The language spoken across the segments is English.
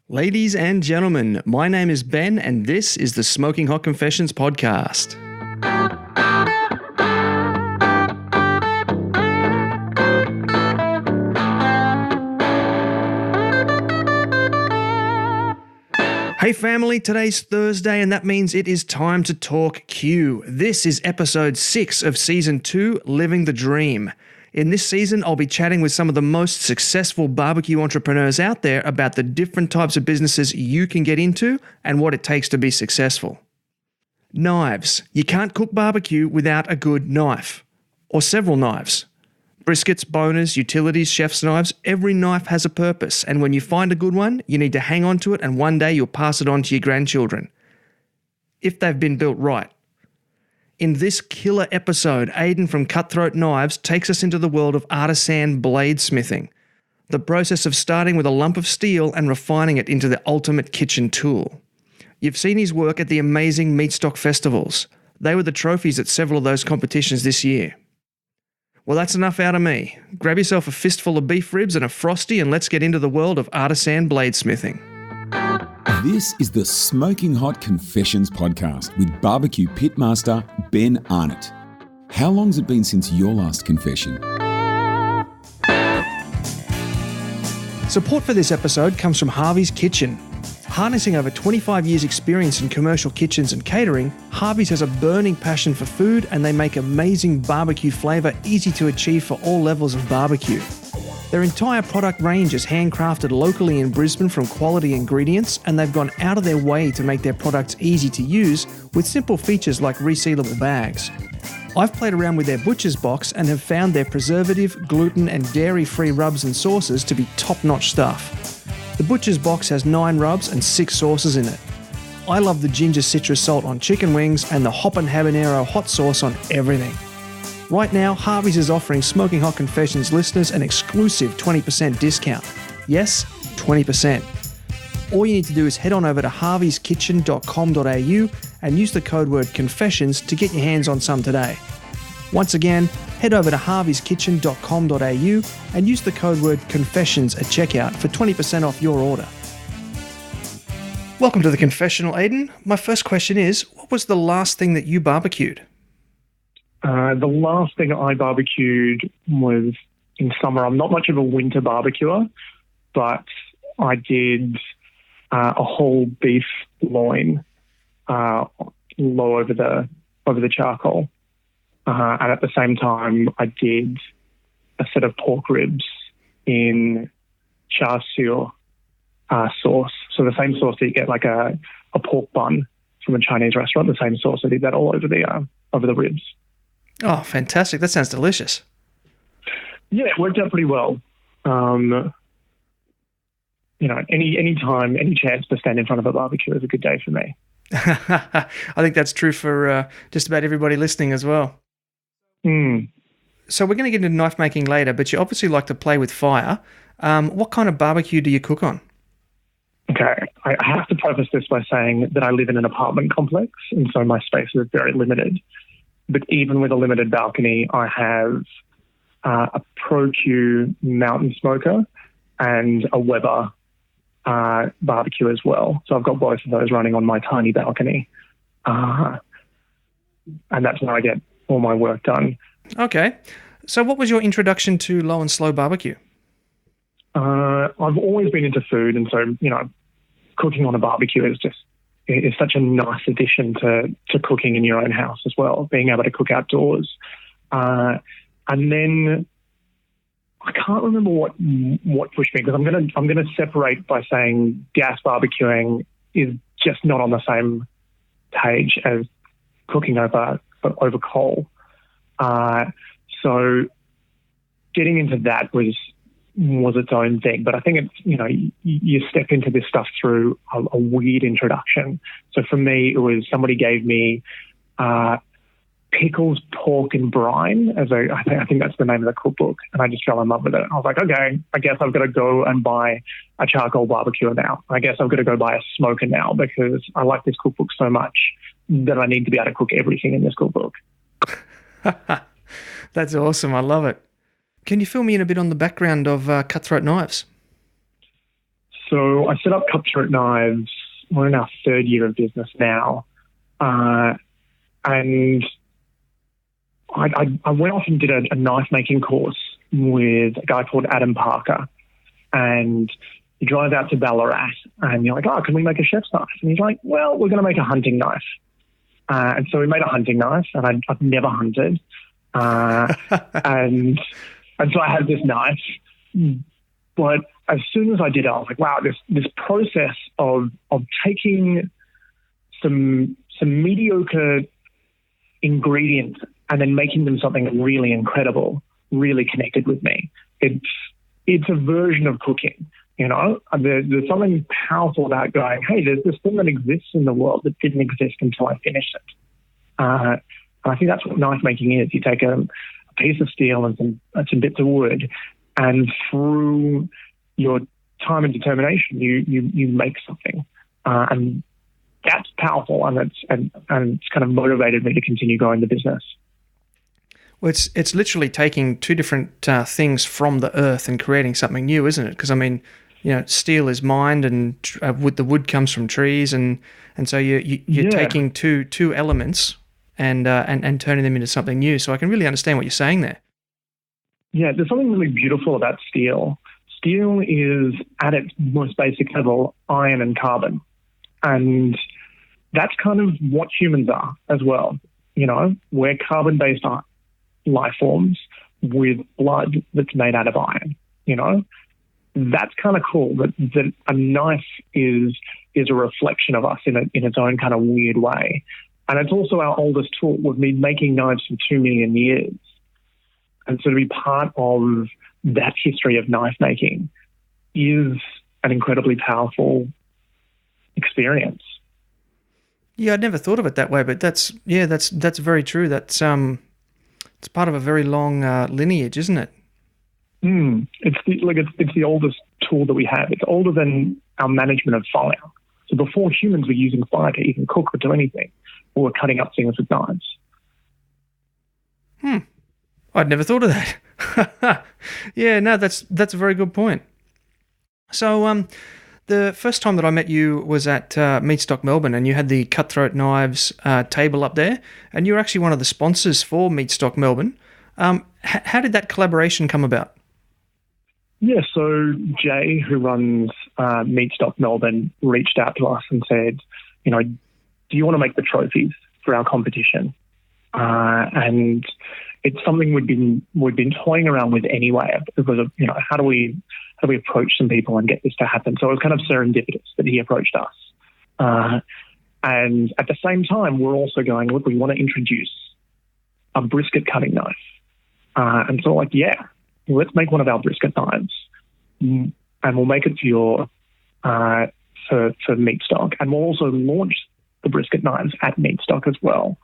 Ladies and gentlemen, my name is Ben and this is the Smoking Hot Confessions podcast. Hey family, today's Thursday and that means it is time to talk Q. This is episode 6 of season 2, Living the Dream. In this season, I'll be chatting with some of the most successful barbecue entrepreneurs out there about the different types of businesses you can get into and what it takes to be successful. Knives. You can't cook barbecue without a good knife. Or several knives. Briskets, boners, utilities, chef's knives, every knife has a purpose, and when you find a good one, you need to hang on to it and one day you'll pass it on to your grandchildren. If they've been built right. In this killer episode, Aidan from Cutthroat Knives takes us into the world of artisan bladesmithing, the process of starting with a lump of steel and refining it into the ultimate kitchen tool. You've seen his work at the amazing meat stock festivals. They were the trophies at several of those competitions this year. Well, that's enough out of me. Grab yourself a fistful of beef ribs and a Frosty and let's get into the world of artisan bladesmithing. This is the Smoking Hot Confessions podcast with barbecue pitmaster Ben Arnott. How long's it been since your last confession? Support for this episode comes from Harvey's Kitchen. Harnessing over 25 years' experience in commercial kitchens and catering, Harvey's has a burning passion for food and they make amazing barbecue flavour easy to achieve for all levels of barbecue. Their entire product range is handcrafted locally in Brisbane from quality ingredients, and they've gone out of their way to make their products easy to use with simple features like resealable bags. I've played around with their butcher's box and have found their preservative, gluten and dairy-free rubs and sauces to be top-notch stuff. The butcher's box has 9 rubs and 6 sauces in it. I love the ginger citrus salt on chicken wings and the Hoppin' Habanero hot sauce on everything. Right now, Harvey's is offering Smoking Hot Confessions listeners an exclusive 20% discount. Yes, 20%. All you need to do is head on over to harveyskitchen.com.au and use the code word CONFESSIONS to get your hands on some today. Once again, head over to harveyskitchen.com.au and use the code word CONFESSIONS at checkout for 20% off your order. Welcome to the Confessional, Aidan. My first question is, what was the last thing that you barbecued? The last thing I barbecued was in summer. I'm not much of a winter barbecuer, but I did a whole beef loin low over the charcoal, and at the same time I did a set of pork ribs in char siu sauce. So the same sauce that you get like a pork bun from a Chinese restaurant. The same sauce. I did that all over the ribs. Oh, fantastic. That sounds delicious. Yeah, it worked out pretty well. Any time, any chance to stand in front of a barbecue is a good day for me. I think that's true for just about everybody listening as well. So we're going to get into knife making later, but you obviously like to play with fire. What kind of barbecue do you cook on? Okay, I have to preface this by saying that I live in an apartment complex, and so my space is very limited. But even with a limited balcony, I have a Pro-Q mountain smoker and a Weber barbecue as well. So I've got both of those running on my tiny balcony. And that's where I get all my work done. Okay. So what was your introduction to low and slow barbecue? I've always been into food. And so, cooking on a barbecue is such a nice addition to cooking in your own house as well, being able to cook outdoors. And then I can't remember what pushed me, because I'm gonna separate by saying gas barbecuing is just not on the same page as cooking over coal. So getting into that was its own thing. But I think it's, you step into this stuff through a weird introduction. So for me, it was somebody gave me pickles, pork and brine. I think that's the name of the cookbook. And I just fell in love with it. I was like, okay, I guess I've got to go and buy a charcoal barbecue now. I guess I've got to go buy a smoker now, because I like this cookbook so much that I need to be able to cook everything in this cookbook. That's awesome. I love it. Can you fill me in a bit on the background of Cutthroat Knives? So So I set up Cutthroat Knives. We're in our third year of business now. And I went off and did a knife making course with a guy called Adam Parker. And you drive out to Ballarat and you're like, oh, can we make a chef's knife? And he's like, well, we're going to make a hunting knife. And so we made a hunting knife, and I've never hunted. And so I had this knife. But as soon as I did it, I was like, wow, this process of taking some mediocre ingredients and then making them something really incredible really connected with me. It's a version of cooking, you know? There's something powerful about going, hey, there's this thing that exists in the world that didn't exist until I finished it. And I think that's what knife making is. You take a piece of steel and some bits of wood, and through your time and determination, you make something. And that's powerful, and it's kind of motivated me to continue growing the business. Well, it's literally taking two different things from the earth and creating something new, isn't it? Because, I mean, you know, steel is mined, and the wood comes from trees, and so you're taking two elements and turning them into something new. So I can really understand what you're saying there. Yeah, there's something really beautiful about steel. Steel is, at its most basic level, iron and carbon. And that's kind of what humans are as well. You know, we're carbon-based life forms with blood that's made out of iron, you know? That's kind of cool that a knife is a reflection of us in its own kind of weird way. And it's also our oldest tool. We've been making knives for 2 million years. And so to be part of that history of knife making is an incredibly powerful experience. Yeah, I'd never thought of it that way, but that's very true. That's it's part of a very long lineage, isn't it? It's the oldest tool that we have. It's older than our management of fire. So before humans were using fire to even cook or do anything, we were cutting up things with knives. I'd never thought of that. Yeah, no, that's a very good point. So, the first time that I met you was at Meatstock Melbourne, and you had the Cutthroat Knives table up there, and you were actually one of the sponsors for Meatstock Melbourne. How did that collaboration come about? Yeah, so Jay, who runs Meatstock Melbourne, reached out to us and said, you know, do you want to make the trophies for our competition? And it's something we'd been toying around with anyway. It was, you know, how do we approach some people and get this to happen? So it was kind of serendipitous that he approached us. And at the same time, we're also going, look, we want to introduce a brisket cutting knife. And so like, yeah, let's make one of our brisket knives, and we'll make it for Meatstock. And we'll also launch the brisket knives at Meatstock as well.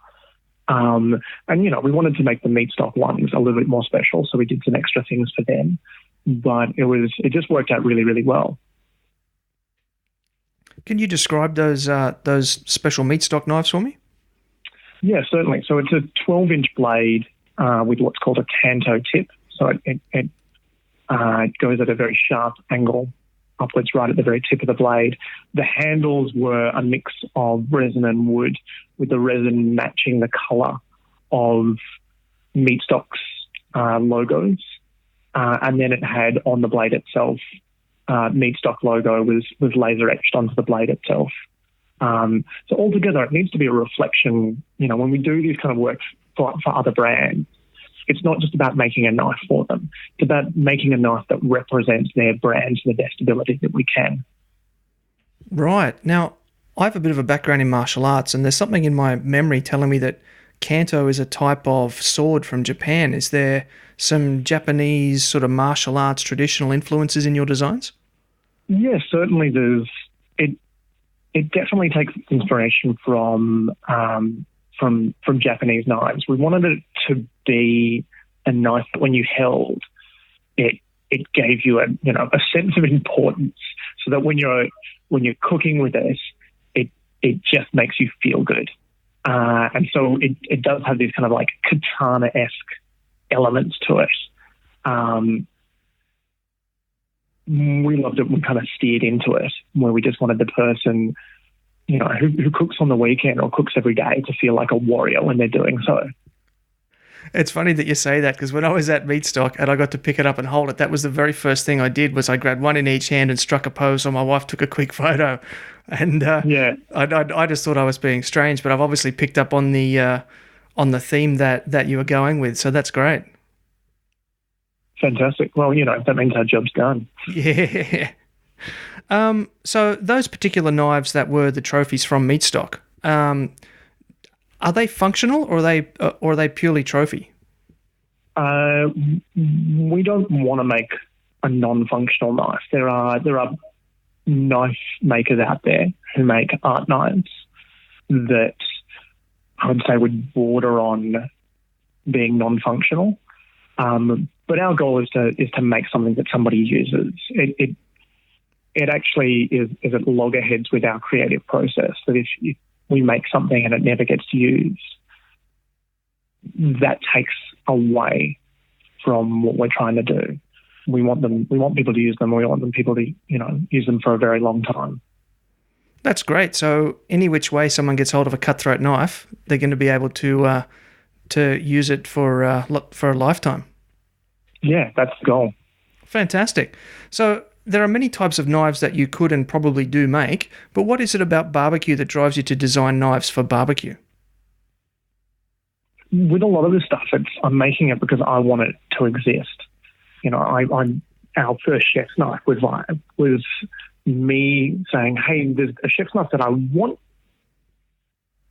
And, you know, we wanted to make the Meatstock ones a little bit more special, so we did some extra things for them. But it just worked out really, really well. Can you describe those special Meatstock knives for me? Yeah, certainly. So it's a 12-inch blade with what's called a tanto tip. So it goes at a very sharp angle upwards right at the very tip of the blade. The handles were a mix of resin and wood, with the resin matching the colour of Meatstock's logos. And then it had on the blade itself, Meatstock logo was laser etched onto the blade itself. So altogether, it needs to be a reflection. You know, when we do these kind of work for other brands, it's not just about making a knife for them. It's about making a knife that represents their brand to the best ability that we can. Right. Now, I have a bit of a background in martial arts, and there's something in my memory telling me that Kanto is a type of sword from Japan. Is there some Japanese sort of martial arts traditional influences in your designs? Yeah, certainly there's. It definitely takes inspiration from Japanese knives. We wanted it to be a knife that when you held it gave you a sense of importance, so that when you're cooking with it just makes you feel good. And so it does have these kind of like katana-esque elements to it. we loved it. We kind of steered into it where we just wanted the person, who cooks on the weekend or cooks every day to feel like a warrior when they're doing so. It's funny that you say that, because when I was at Meatstock and I got to pick it up and hold it, that was the very first thing I did. Was I grabbed one in each hand and struck a pose, so my wife took a quick photo. And I just thought I was being strange, but I've obviously picked up on the theme that you were going with, so that's great. Fantastic. Well, that means our job's done. Yeah. So those particular knives that were the trophies from Meatstock, are they functional or are they purely trophy? We don't want to make a non-functional knife. There are knife makers out there who make art knives that I would say would border on being non-functional. But our goal is to make something that somebody uses. It actually is at loggerheads with our creative process. That if we make something and it never gets used, that takes away from what we're trying to do. We want people to use them. We want people to use them for a very long time. That's great. So any which way someone gets hold of a cutthroat knife, they're going to be able to use it for a lifetime. Yeah, that's the goal. Fantastic. So there are many types of knives that you could and probably do make, but what is it about barbecue that drives you to design knives for barbecue? With a lot of this stuff, I'm making it because I want it to exist. Our first chef's knife was me saying, hey, there's a chef's knife that I want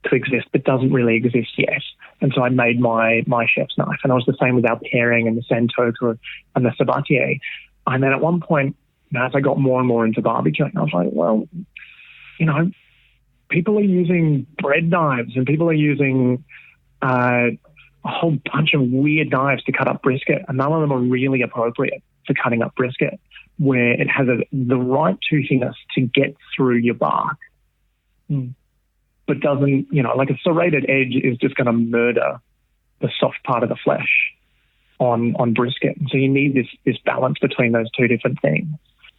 to exist but doesn't really exist yet. And so I made my chef's knife. And I was the same with our pairing and the Santoka and the Sabatier. And then at one point, as I got more and more into barbecuing, I was like, well, people are using bread knives and people are using a whole bunch of weird knives to cut up brisket. And none of them are really appropriate for cutting up brisket, where it has the right toothiness to get through your bark, but doesn't, like a serrated edge is just going to murder the soft part of the flesh on brisket. And so you need this balance between those two different things.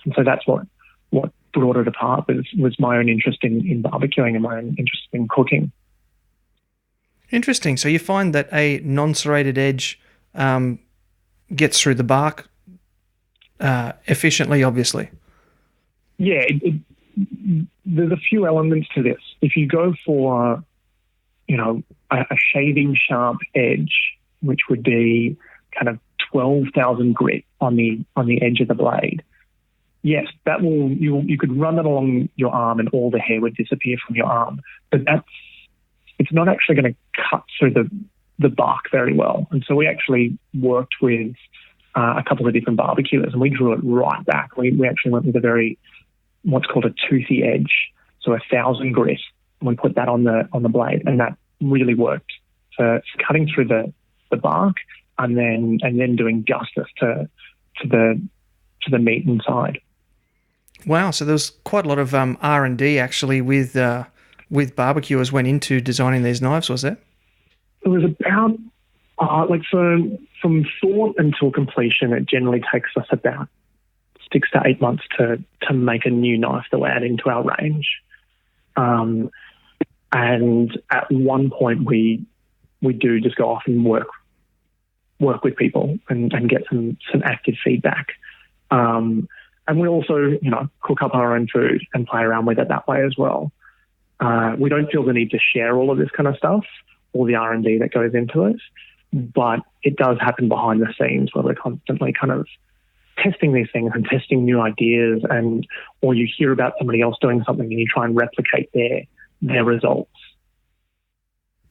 And so that's what brought it apart was my own interest in barbecuing and my own interest in cooking. Interesting. So you find that a non-serrated edge gets through the bark efficiently, obviously. Yeah, there's a few elements to this. If you go for, a shaving sharp edge, which would be kind of 12,000 grit on the edge of the blade, yes, that will you could run that along your arm and all the hair would disappear from your arm. But it's not actually going to cut through the bark very well. And so we actually worked with a couple of different barbecuers and we drew it right back. We actually went with what's called a toothy edge, so 1,000 grit. And we put that on the blade, and that really worked for cutting through the bark and then doing justice to the meat inside. Wow! So there was quite a lot of R&D actually with barbecuers went into designing these knives, was there? It was about from thought until completion. It generally takes us about 6 to 8 months to make a new knife that we're adding to our range. And at one point we do just go off and work with people and get some active feedback. And we also, cook up our own food and play around with it that way as well. We don't feel the need to share all of this kind of stuff, all the R&D that goes into it, but it does happen behind the scenes where we're constantly kind of testing these things and testing new ideas, or you hear about somebody else doing something and you try and replicate their results.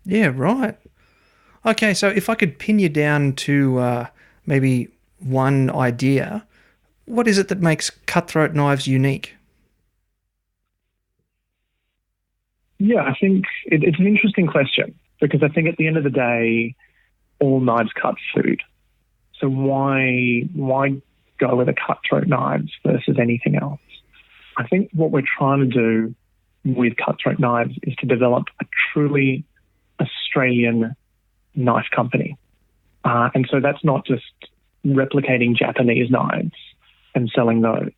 Yeah, right. Okay, so if I could pin you down to maybe one idea, what is it that makes cutthroat knives unique? Yeah, I think it's an interesting question because I think at the end of the day, all knives cut food. So why go with a cutthroat knives versus anything else? I think what we're trying to do with cutthroat knives is to develop a truly Australian knife company. And so that's not just replicating Japanese knives and selling those.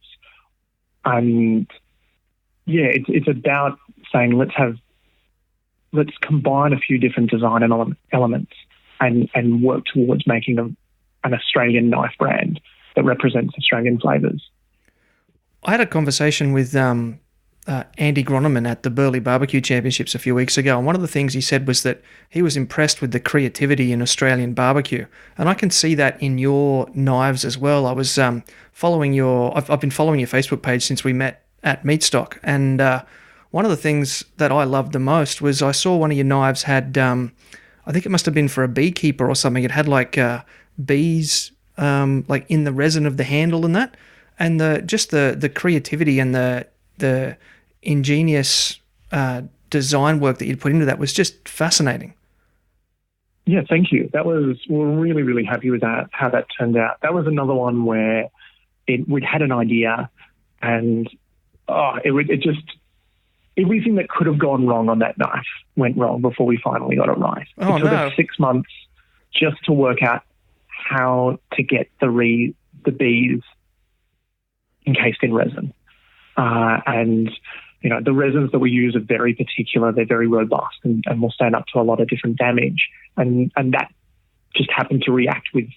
And yeah, it's about saying let's combine a few different design elements and work towards making an Australian knife brand that represents Australian flavours. I had a conversation with Andy Groneman at the Burleigh Barbecue Championships a few weeks ago, and one of the things he said was that he was impressed with the creativity in Australian barbecue, and I can see that in your knives as well. I was I've been following your Facebook page since we met at Meatstock, and one of the things that I loved the most was I saw one of your knives had, I think it must have been for a beekeeper or something. It had like bees like in the resin of the handle and that, and the creativity and the ingenious design work that you'd put into that was just fascinating. Yeah, thank you. We're really, really happy with that, how that turned out. That was another one where we'd had an idea and everything that could have gone wrong on that knife went wrong before we finally got it right. It took us 6 months just to work out how to get the bees encased in resin. And, you know, the resins that we use are very particular. They're very robust and will stand up to a lot of different damage. And that just happened to react with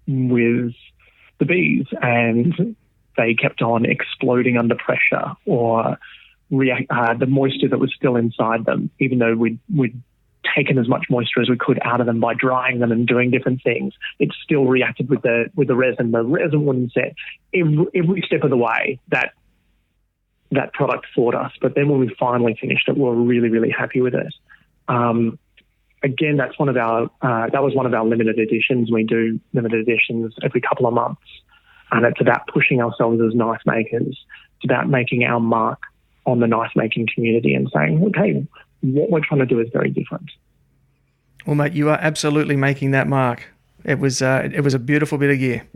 the bees, and they kept on exploding under pressure, or the moisture that was still inside them, even though we'd taken as much moisture as we could out of them by drying them and doing different things, it still reacted with the resin. The resin wouldn't set. Every step of the way that product fought us. But then when we finally finished it, we were really, really happy with it. Again, that was one of our limited editions. We do limited editions every couple of months, and it's about pushing ourselves as knife makers. It's about making our mark on the knife making community and saying, okay, what we're trying to do is very different. Well, mate, you are absolutely making that mark. It was a beautiful bit of gear.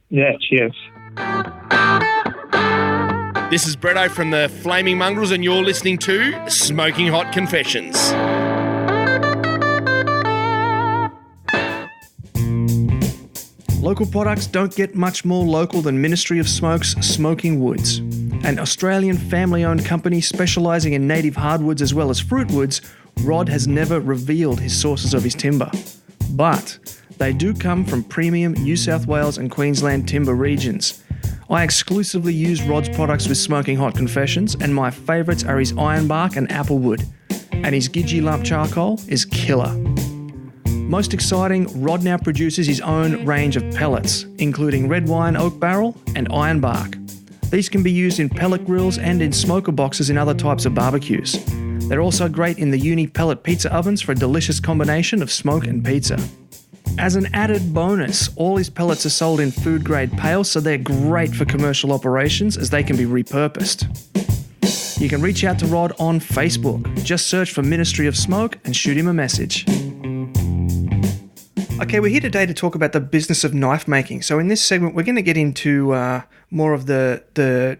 Yeah, cheers. This is Bretto from the Flaming Mongrels, and you're listening to Smoking Hot Confessions. Local products don't get much more local than Ministry of Smoke's Smoking Woods. An Australian family-owned company specialising in native hardwoods as well as fruitwoods, Rod has never revealed his sources of his timber. But they do come from premium New South Wales and Queensland timber regions. I exclusively use Rod's products with Smoking Hot Confessions, and my favourites are his ironbark and applewood. And his Gidgee lump charcoal is killer. Most exciting, Rod now produces his own range of pellets, including red wine oak barrel and ironbark. These can be used in pellet grills and in smoker boxes in other types of barbecues. They're also great in the uni pellet pizza ovens for a delicious combination of smoke and pizza. As an added bonus, all his pellets are sold in food-grade pails, so they're great for commercial operations as they can be repurposed. You can reach out to Rod on Facebook. Just search for Ministry of Smoke and shoot him a message. Okay, we're here today to talk about the business of knife making. So in this segment, we're going to get into more of the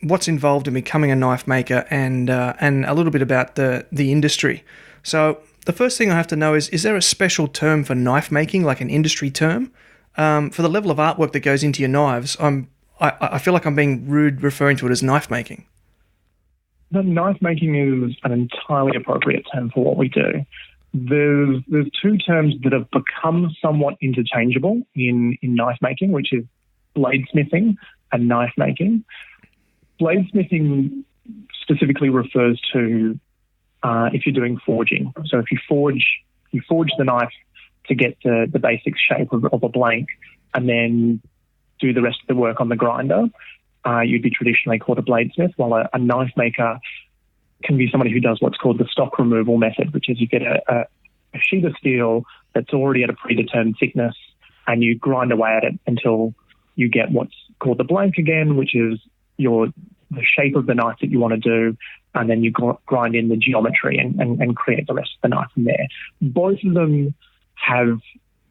what's involved in becoming a knife maker and a little bit about the industry. So the first thing I have to know is there a special term for knife making, like an industry term? For the level of artwork that goes into your knives, I feel like I'm being rude referring to it as knife making. The knife making is an entirely appropriate term for what we do. There's two terms that have become somewhat interchangeable in knife making, which is bladesmithing and knife making. Bladesmithing specifically refers to if you're doing forging. So if you forge the knife to get the basic shape of a blank and then do the rest of the work on the grinder, you'd be traditionally called a bladesmith, while a knife maker can be somebody who does what's called the stock removal method, which is you get a sheet of steel that's already at a predetermined thickness and you grind away at it until you get what's called the blank again, which is the shape of the knife that you want to do, and then you grind in the geometry and create the rest of the knife from there. Both of them have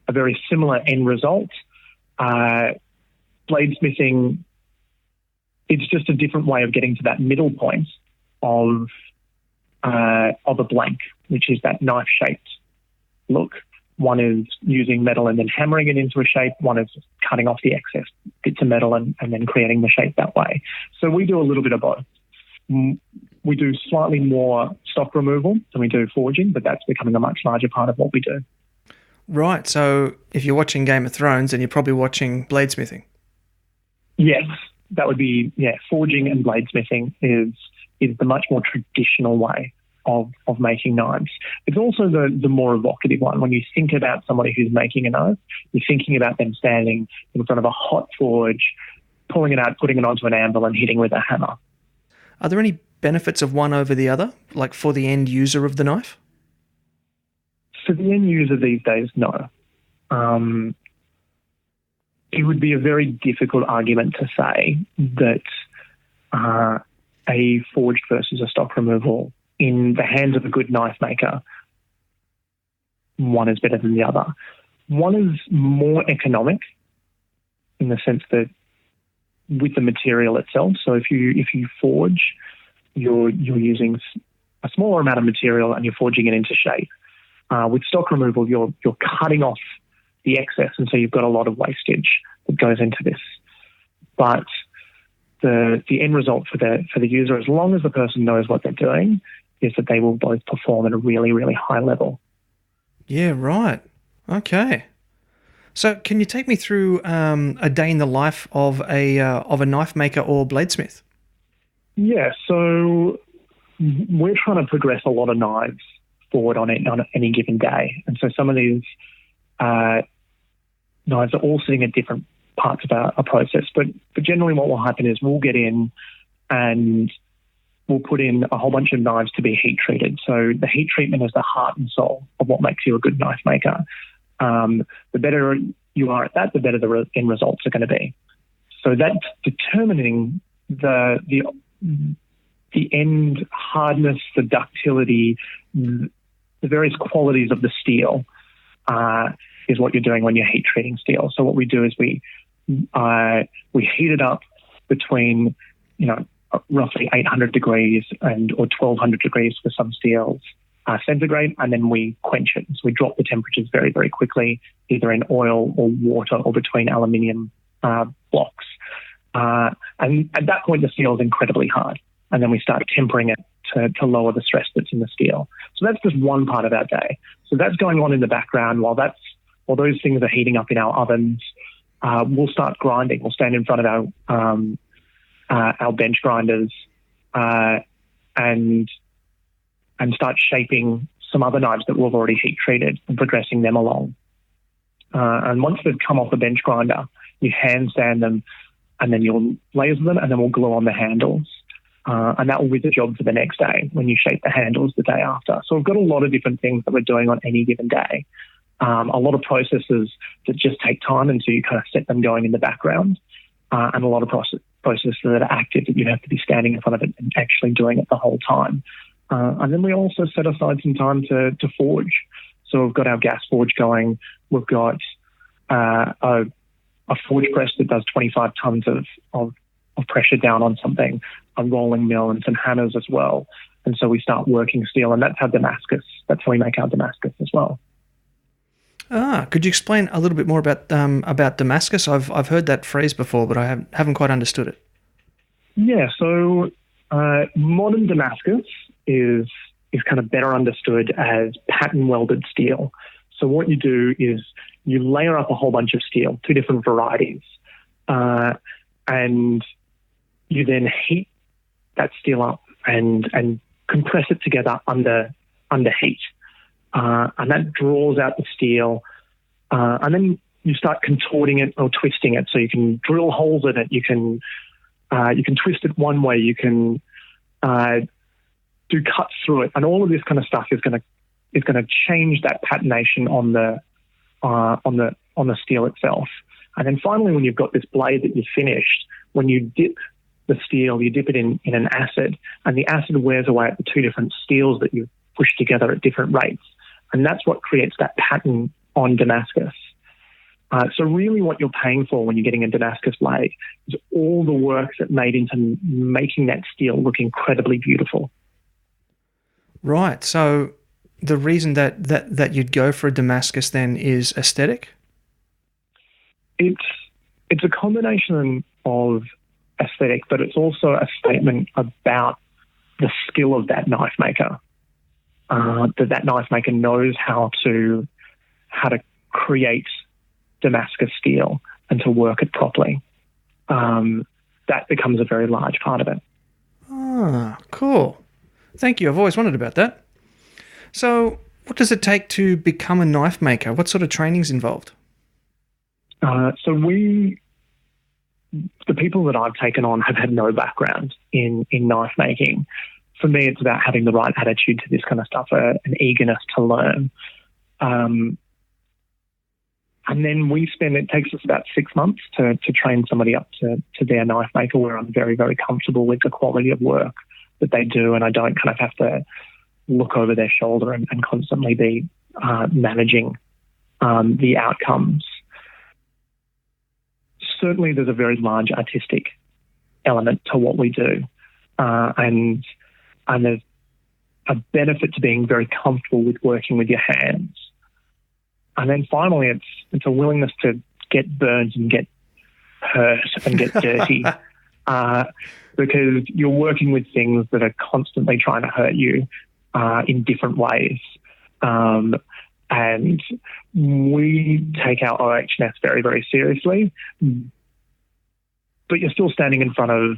a very similar end result. Bladesmithing, it's just a different way of getting to that middle point of a blank, which is that knife-shaped look. One is using metal and then hammering it into a shape. One is cutting off the excess bits of metal and then creating the shape that way. So we do a little bit of both. We do slightly more stock removal than we do forging, but that's becoming a much larger part of what we do. Right. So if you're watching Game of Thrones, then you're probably watching bladesmithing. Yes, that would be, forging and bladesmithing is the much more traditional way of making knives. It's also the more evocative one. When you think about somebody who's making a knife, you're thinking about them standing in front of a hot forge, pulling it out, putting it onto an anvil and hitting with a hammer. Are there any benefits of one over the other, like for the end user of the knife? For the end user these days, no. It would be a very difficult argument to say that a forged versus a stock removal in the hands of a good knife maker, one is better than the other. One is more economic in the sense that with the material itself. So if you forge, you're using a smaller amount of material and you're forging it into shape. With stock removal, you're cutting off the excess, and so you've got a lot of wastage that goes into this. But the end result for the user, as long as the person knows what they're doing, is that they will both perform at a really, really high level. Yeah, right. Okay. So can you take me through a day in the life of a knife maker or bladesmith? Yeah, so we're trying to progress a lot of knives forward on any given day. And so some of these knives are all sitting at different parts of a process. But generally what will happen is we'll get in and we'll put in a whole bunch of knives to be heat treated. So the heat treatment is the heart and soul of what makes you a good knife maker. The better you are at that, the better the end results are going to be. So that's determining the end hardness, the ductility, the various qualities of the steel is what you're doing when you're heat treating steel. So what we do is we heat it up between, roughly 800 degrees or 1200 degrees for some steels centigrade, and then we quench it. So we drop the temperatures very, very quickly, either in oil or water or between aluminium blocks. And at that point, the steel is incredibly hard. And then we start tempering it to lower the stress that's in the steel. So that's just one part of our day. So that's going on in the background while those things are heating up in our ovens. We'll start grinding. We'll stand in front of our bench grinders and start shaping some other knives that we've already heat treated and progressing them along. And once they've come off the bench grinder, you hand sand them and then you'll laser them and then we'll glue on the handles. And that will be the job for the next day when you shape the handles the day after. So we've got a lot of different things that we're doing on any given day. A lot of processes that just take time, and so you kind of set them going in the background, and a lot of processes that are active that you have to be standing in front of it and actually doing it the whole time. And then we also set aside some time to forge. So we've got our gas forge going. We've got a forge press that does 25 tons of pressure down on something, a rolling mill and some hammers as well. And so we start working steel, and that's how we make our Damascus as well. Could you explain a little bit more about Damascus? I've heard that phrase before, but I haven't quite understood it. Yeah, so modern Damascus is kind of better understood as pattern welded steel. So what you do is you layer up a whole bunch of steel, 2 different varieties, and you then heat that steel up and compress it together under heat. And that draws out the steel. And then you start contorting it or twisting it. So you can drill holes in it. You can twist it one way. You can do cuts through it. And all of this kind of stuff is going to change that patination on the steel itself. And then finally, when you've got this blade that you've finished, when you dip the steel, you dip it in an acid, and the acid wears away at the 2 different steels that you've pushed together at different rates. And that's what creates that pattern on Damascus. So really what you're paying for when you're getting a Damascus blade is all the work that made into making that steel look incredibly beautiful. Right. So the reason that you'd go for a Damascus then is aesthetic? It's a combination of aesthetic, but it's also a statement about the skill of that knife maker. That knife maker knows how to create Damascus steel and to work it properly. That becomes a very large part of it. Ah, cool. Thank you. I've always wondered about that. So what does it take to become a knife maker? What sort of training's involved? The people that I've taken on have had no background in knife making. For me, it's about having the right attitude to this kind of stuff, an eagerness to learn. And then it takes us about 6 months to train somebody up to be a knife maker, where I'm very, very comfortable with the quality of work that they do, and I don't kind of have to look over their shoulder and constantly be managing the outcomes. Certainly there's a very large artistic element to what we do, and there's a benefit to being very comfortable with working with your hands. And then finally, it's a willingness to get burned and get hurt and get dirty, because you're working with things that are constantly trying to hurt you in different ways. And we take our OH&S very, very seriously, but you're still standing in front of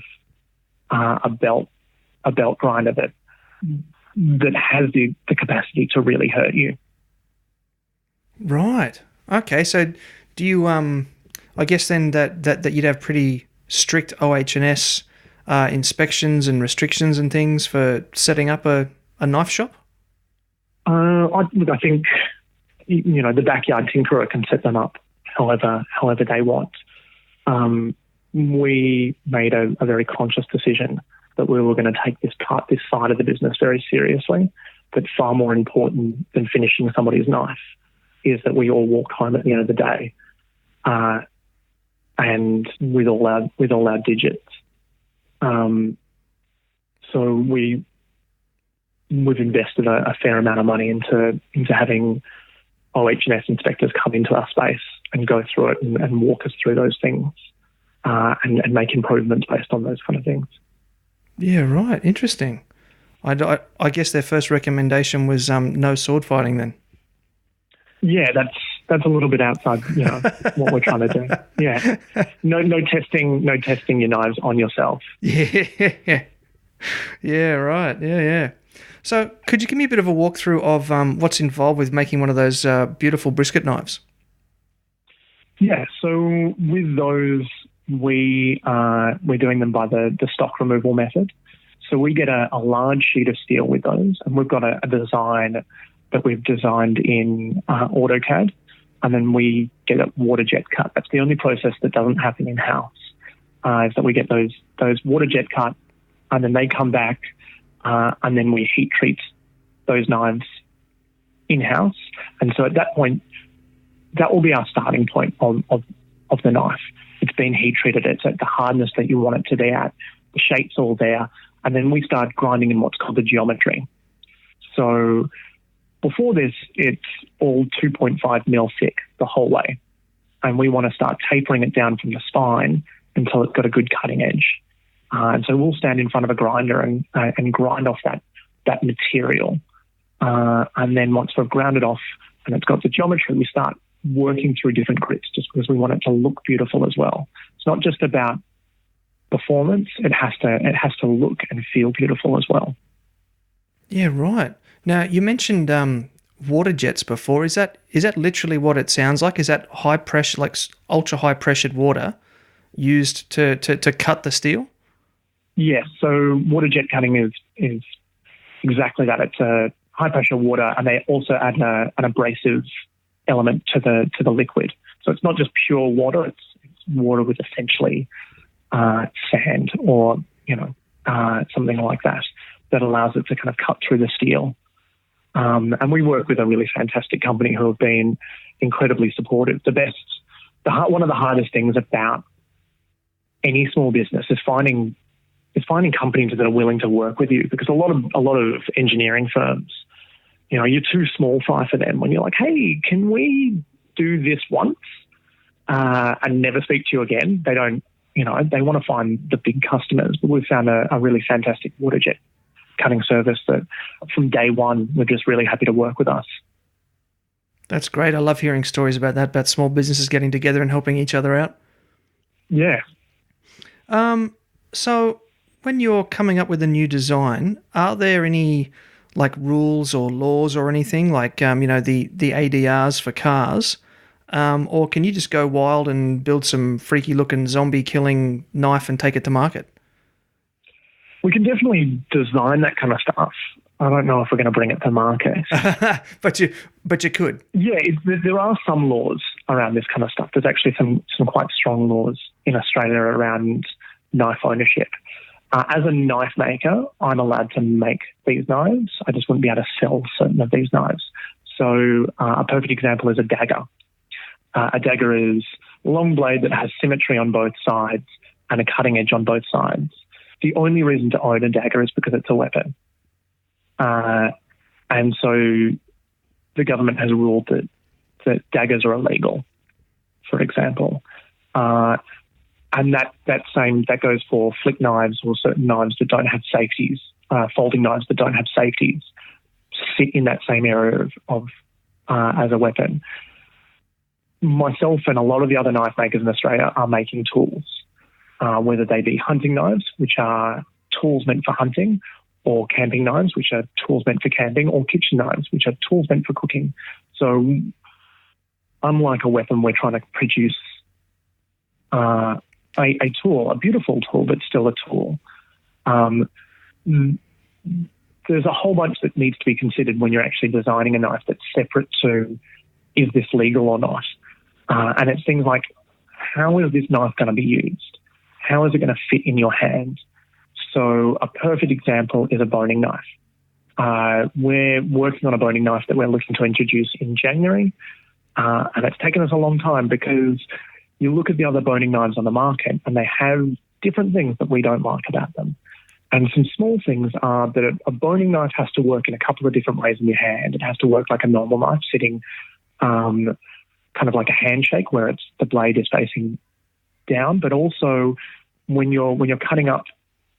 a belt grinder that has the capacity to really hurt you. Right. Okay. So do you, I guess then that you'd have pretty strict OH&S inspections and restrictions and things for setting up a knife shop? I think, the backyard tinkerer can set them up however they want. We made a very conscious decision that we were going to take this side of the business very seriously, but far more important than finishing somebody's knife is that we all walked home at the end of the day, and with all our digits. So we've invested a fair amount of money into having OH&S inspectors come into our space and go through it and walk us through those things, and make improvements based on those kind of things. Yeah, right. Interesting. I guess their first recommendation was no sword fighting then. Yeah, that's a little bit outside, what we're trying to do. Yeah, no testing your knives on yourself. Yeah, yeah, right. Yeah. So, could you give me a bit of a walkthrough of what's involved with making one of those beautiful brisket knives? Yeah. So with those, we're doing them by the stock removal method. So we get a large sheet of steel with those, and we've got a design that we've designed in AutoCAD, and then we get a water jet cut. That's the only process that doesn't happen in-house, is that we get those water jet cut, and then they come back, and then we heat treat those knives in-house. And so at that point, that will be our starting point of the knife. It's been heat treated. It's at the hardness that you want it to be at. The shape's all there. And then we start grinding in what's called the geometry. So before this, it's all 2.5 mil thick the whole way. And we want to start tapering it down from the spine until it's got a good cutting edge. And so we'll stand in front of a grinder and grind off that material. And then once we've ground it off and it's got the geometry, we start working through different grits just because we want it to look beautiful as well. It's not just about performance. It has to look and feel beautiful as well. Yeah, right. Now, you mentioned water jets before. Is that literally what it sounds like? Is that high pressure, like ultra high pressured water used to cut the steel? Yes. So water jet cutting is exactly that. It's a high pressure water, and they also add an abrasive element to the liquid. So it's not just pure water. It's water with essentially sand or something like that allows it to kind of cut through the steel. And we work with a really fantastic company who have been incredibly supportive. One of the hardest things about any small business is finding companies that are willing to work with you, because a lot of engineering firms, you're too small fry for them. When you're like, hey, can we do this once and never speak to you again? They don't, they want to find the big customers. But we've found a really fantastic water jet cutting service that from day one, we're just really happy to work with us. That's great. I love hearing stories about small businesses getting together and helping each other out. Yeah. So when you're coming up with a new design, are there any like rules or laws or anything like, the ADRs for cars? Or can you just go wild and build some freaky looking zombie killing knife and take it to market? We can definitely design that kind of stuff. I don't know if we're going to bring it to market. but you could. Yeah, there are some laws around this kind of stuff. There's actually some quite strong laws in Australia around knife ownership. As a knife maker, I'm allowed to make these knives. I just wouldn't be able to sell certain of these knives. So a perfect example is a dagger. A dagger is a long blade that has symmetry on both sides and a cutting edge on both sides. The only reason to own a dagger is because it's a weapon. And so the government has ruled that daggers are illegal, for example. And that goes for flick knives or certain knives that don't have safeties, folding knives that don't have safeties, sit in that same area of as a weapon. Myself and a lot of the other knife makers in Australia are making tools, whether they be hunting knives, which are tools meant for hunting, or camping knives, which are tools meant for camping, or kitchen knives, which are tools meant for cooking. So unlike a weapon, we're trying to produce a tool, a beautiful tool, but still a tool. There's a whole bunch that needs to be considered when you're actually designing a knife that's separate to, is this legal or not? And it's things like, how is this knife going to be used? How is it going to fit in your hand? So a perfect example is a boning knife. We're working on a boning knife that we're looking to introduce in January. And it's taken us a long time because you look at the other boning knives on the market and they have different things that we don't like about them. And some small things are that a boning knife has to work in a couple of different ways in your hand. It has to work like a normal knife, sitting kind of like a handshake where the blade is facing down, but also when you're cutting up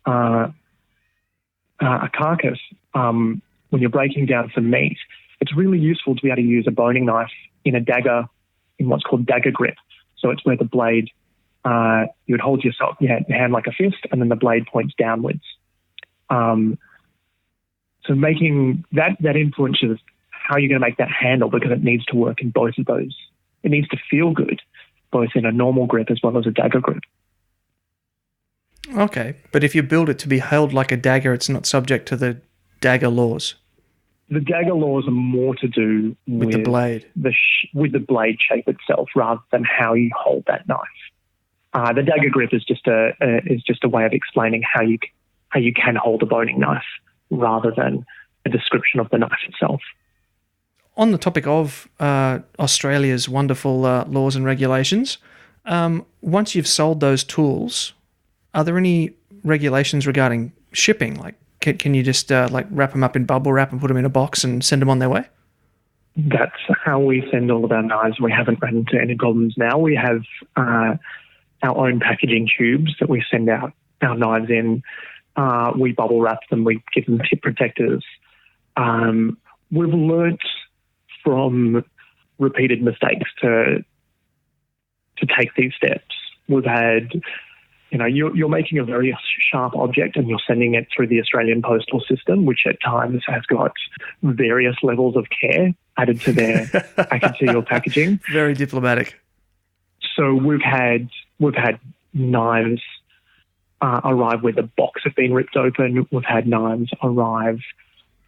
a carcass, when you're breaking down some meat, it's really useful to be able to use a boning knife in a dagger, in what's called dagger grip. So it's where the blade, you would hold your hand like a fist, and then the blade points downwards. So making that influences how you're going to make that handle, because it needs to work in both of those. It needs to feel good, both in a normal grip as well as a dagger grip. Okay, but if you build it to be held like a dagger, it's not subject to the dagger laws. The dagger laws are more to do with the blade, with the blade shape itself, rather than how you hold that knife. The dagger grip is just a way of explaining how you can hold a boning knife, rather than a description of the knife itself. On the topic of Australia's wonderful laws and regulations, once you've sold those tools, are there any regulations regarding shipping? Like, can you just wrap them up in bubble wrap and put them in a box and send them on their way? That's how we send all of our knives. We haven't run into any problems now. We have our own packaging tubes that we send out our knives in. We bubble wrap them. We give them tip protectors. We've learnt from repeated mistakes to take these steps. We've had, you're making a very sharp object and you're sending it through the Australian postal system, which at times has got various levels of care added to their packaging. Very diplomatic. So we've had knives arrive where the box has been ripped open. We've had knives arrive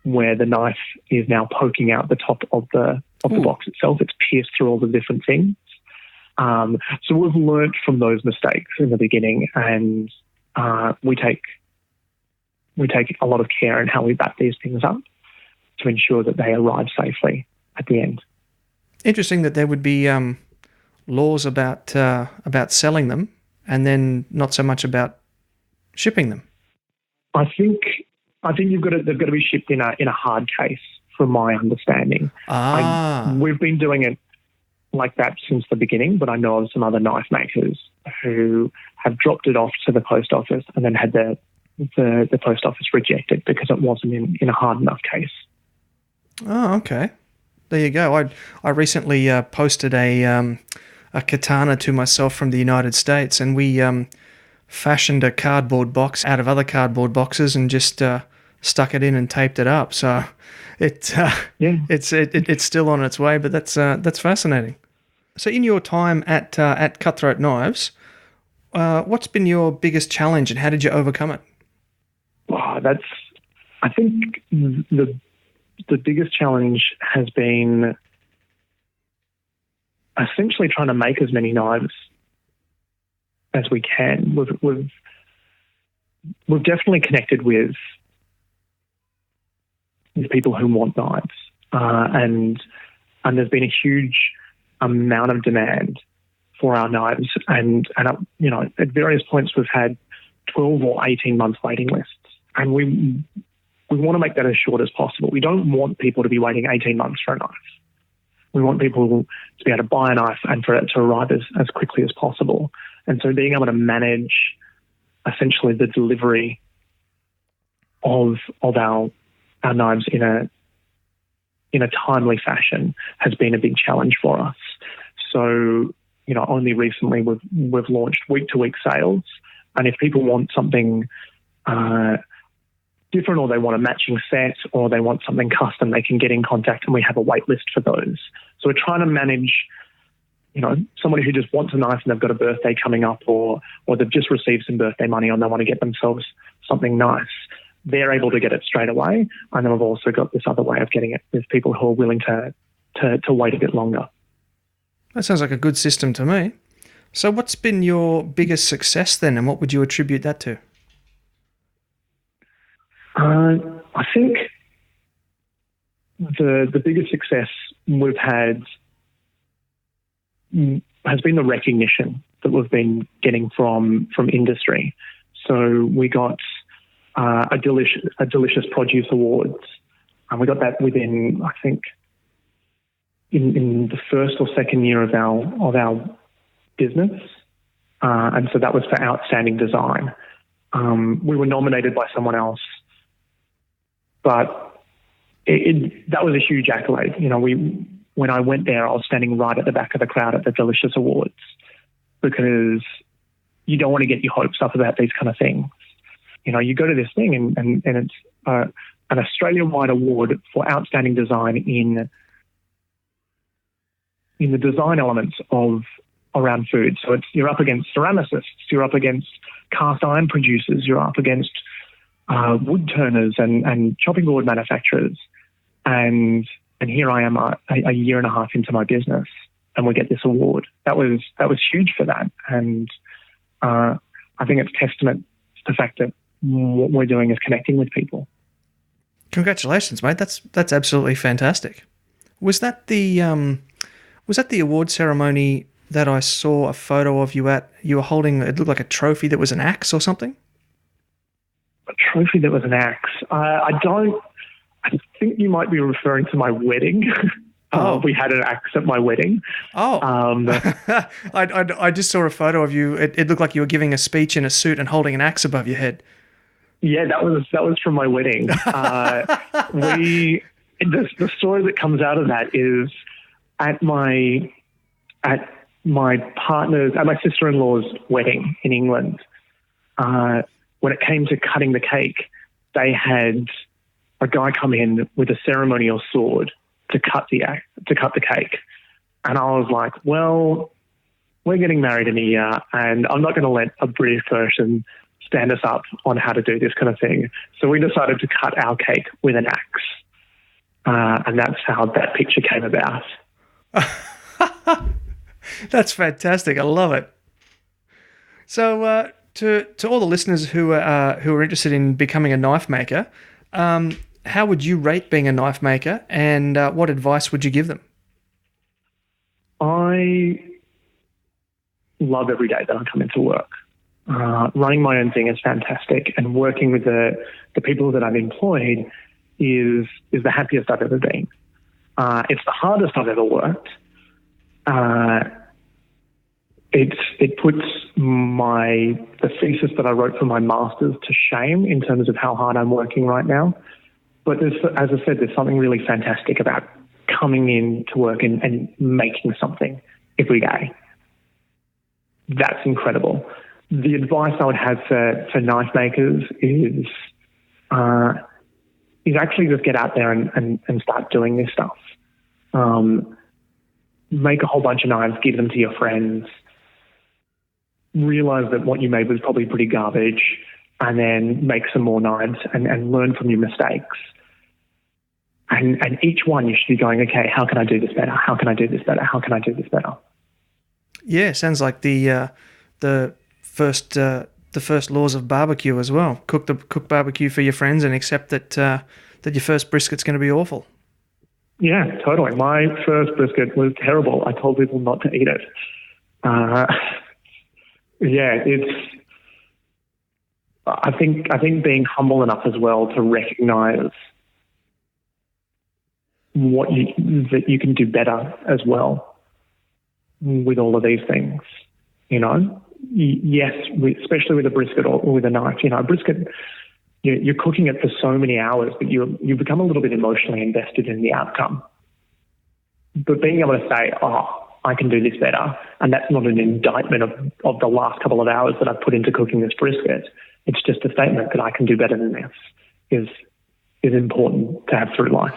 where the knife is now poking out the top of the box itself. It's pierced through all the different things. So we've learnt from those mistakes in the beginning, and we take a lot of care in how we back these things up to ensure that they arrive safely at the end. Interesting that there would be laws about selling them, and then not so much about shipping them. I think they've got to be shipped in a hard case from my understanding. We've been doing it like that since the beginning, but I know of some other knife makers who have dropped it off to the post office and then had the post office reject it because it wasn't in a hard enough case. Oh, okay. There you go. I recently posted a katana to myself from the United States, and we fashioned a cardboard box out of other cardboard boxes and just stuck it in and taped it up. So it's still on its way, but that's fascinating. So in your time at Cutthroat Knives, what's been your biggest challenge and how did you overcome it? Wow, I think the biggest challenge has been essentially trying to make as many knives as we can. We've definitely connected with people who want knives, and there's been a huge amount of demand for our knives, and at various points we've had 12 or 18 month waiting lists, and we want to make that as short as possible. We don't want people to be waiting 18 months for a knife. We want people to be able to buy a knife and for it to arrive as quickly as possible. And so being able to manage essentially the delivery of our knives in a timely fashion has been a big challenge for us. So, only recently we've launched week-to-week sales, and if people want something different, or they want a matching set, or they want something custom, they can get in contact, and we have a wait list for those. So we're trying to manage, somebody who just wants a knife and they've got a birthday coming up, or they've just received some birthday money and they want to get themselves something nice. They're able to get it straight away. And then we've also got this other way of getting it with people who are willing to wait a bit longer. That sounds like a good system to me. So what's been your biggest success then, and what would you attribute that to? I think the biggest success we've had has been the recognition that we've been getting from industry. So we got a delicious produce awards, and we got that within, I think, in the first or second year of our business, and so that was for outstanding design. We were nominated by someone else, but that was a huge accolade. When I went there, I was standing right at the back of the crowd at the Delicious Awards, because you don't want to get your hopes up about these kind of things. You go to this thing and it's an Australian-wide award for outstanding design in the design elements of around food. So you're up against ceramicists, you're up against cast iron producers, you're up against wood turners and chopping board manufacturers, and here I am a year and a half into my business, and we get this award. That was huge for that, and I think it's testament to the fact that what we're doing is connecting with people. Congratulations, mate! That's absolutely fantastic. Was that the award ceremony that I saw a photo of you at? You were holding, it looked like a trophy that was an axe or something? A trophy that was an axe? I think you might be referring to my wedding. Oh. We had an axe at my wedding. Oh. I just saw a photo of you. It looked like you were giving a speech in a suit and holding an axe above your head. Yeah, that was from my wedding. The story that comes out of that is at my sister-in-law's wedding in England, when it came to cutting the cake, they had a guy come in with a ceremonial sword to cut the cake. And I was like, well, we're getting married in a year, and I'm not going to let a British person stand us up on how to do this kind of thing. So we decided to cut our cake with an axe. And that's how that picture came about. That's fantastic. I love it. So to all the listeners who are interested in becoming a knife maker, how would you rate being a knife maker, and what advice would you give them? I love every day that I come into work. Running my own thing is fantastic, and working with the people that I've employed is the happiest I've ever been. It's the hardest I've ever worked. It puts the thesis that I wrote for my master's to shame in terms of how hard I'm working right now. But as I said, there's something really fantastic about coming in to work and making something every day. That's incredible. The advice I would have for knife makers is actually just get out there and start doing this stuff. Make a whole bunch of knives, give them to your friends, realize that what you made was probably pretty garbage, and then make some more knives and learn from your mistakes. And each one you should be going, okay, how can I do this better? How can I do this better? How can I do this better? Yeah, sounds like the first laws of barbecue as well. Cook barbecue for your friends and accept that your first brisket's going to be awful. Yeah, totally. My first brisket was terrible. I told people not to eat it. I think being humble enough as well to recognize that you can do better as well with all of these things, Yes, especially with a brisket or with a knife. A brisket, you're cooking it for so many hours that you become a little bit emotionally invested in the outcome. But being able to say, I can do this better, and that's not an indictment of the last couple of hours that I've put into cooking this brisket. It's just a statement that I can do better than this is important to have through life.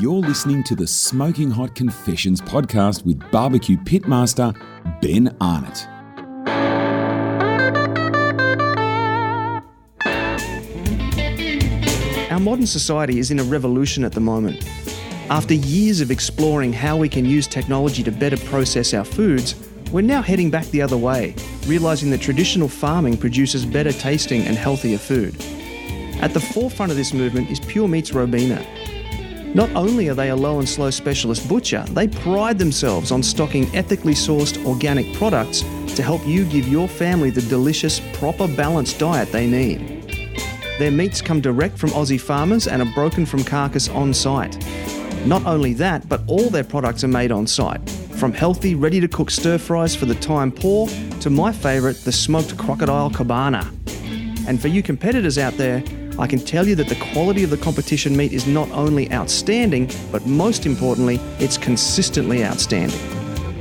You're listening to the Smoking Hot Confessions podcast with barbecue pitmaster Ben Arnott. Our modern society is in a revolution at the moment. After years of exploring how we can use technology to better process our foods, we're now heading back the other way, realising that traditional farming produces better tasting and healthier food. At the forefront of this movement is Pure Meat's Robina. Not only are they a low and slow specialist butcher, they pride themselves on stocking ethically sourced organic products to help you give your family the delicious, proper balanced diet they need. Their meats come direct from Aussie farmers and are broken from carcass on site. Not only that, but all their products are made on site, from healthy, ready-to-cook stir-fries for the time poor to my favourite, the smoked crocodile cabana. And for you competitors out there, I can tell you that the quality of the competition meat is not only outstanding, but most importantly, it's consistently outstanding.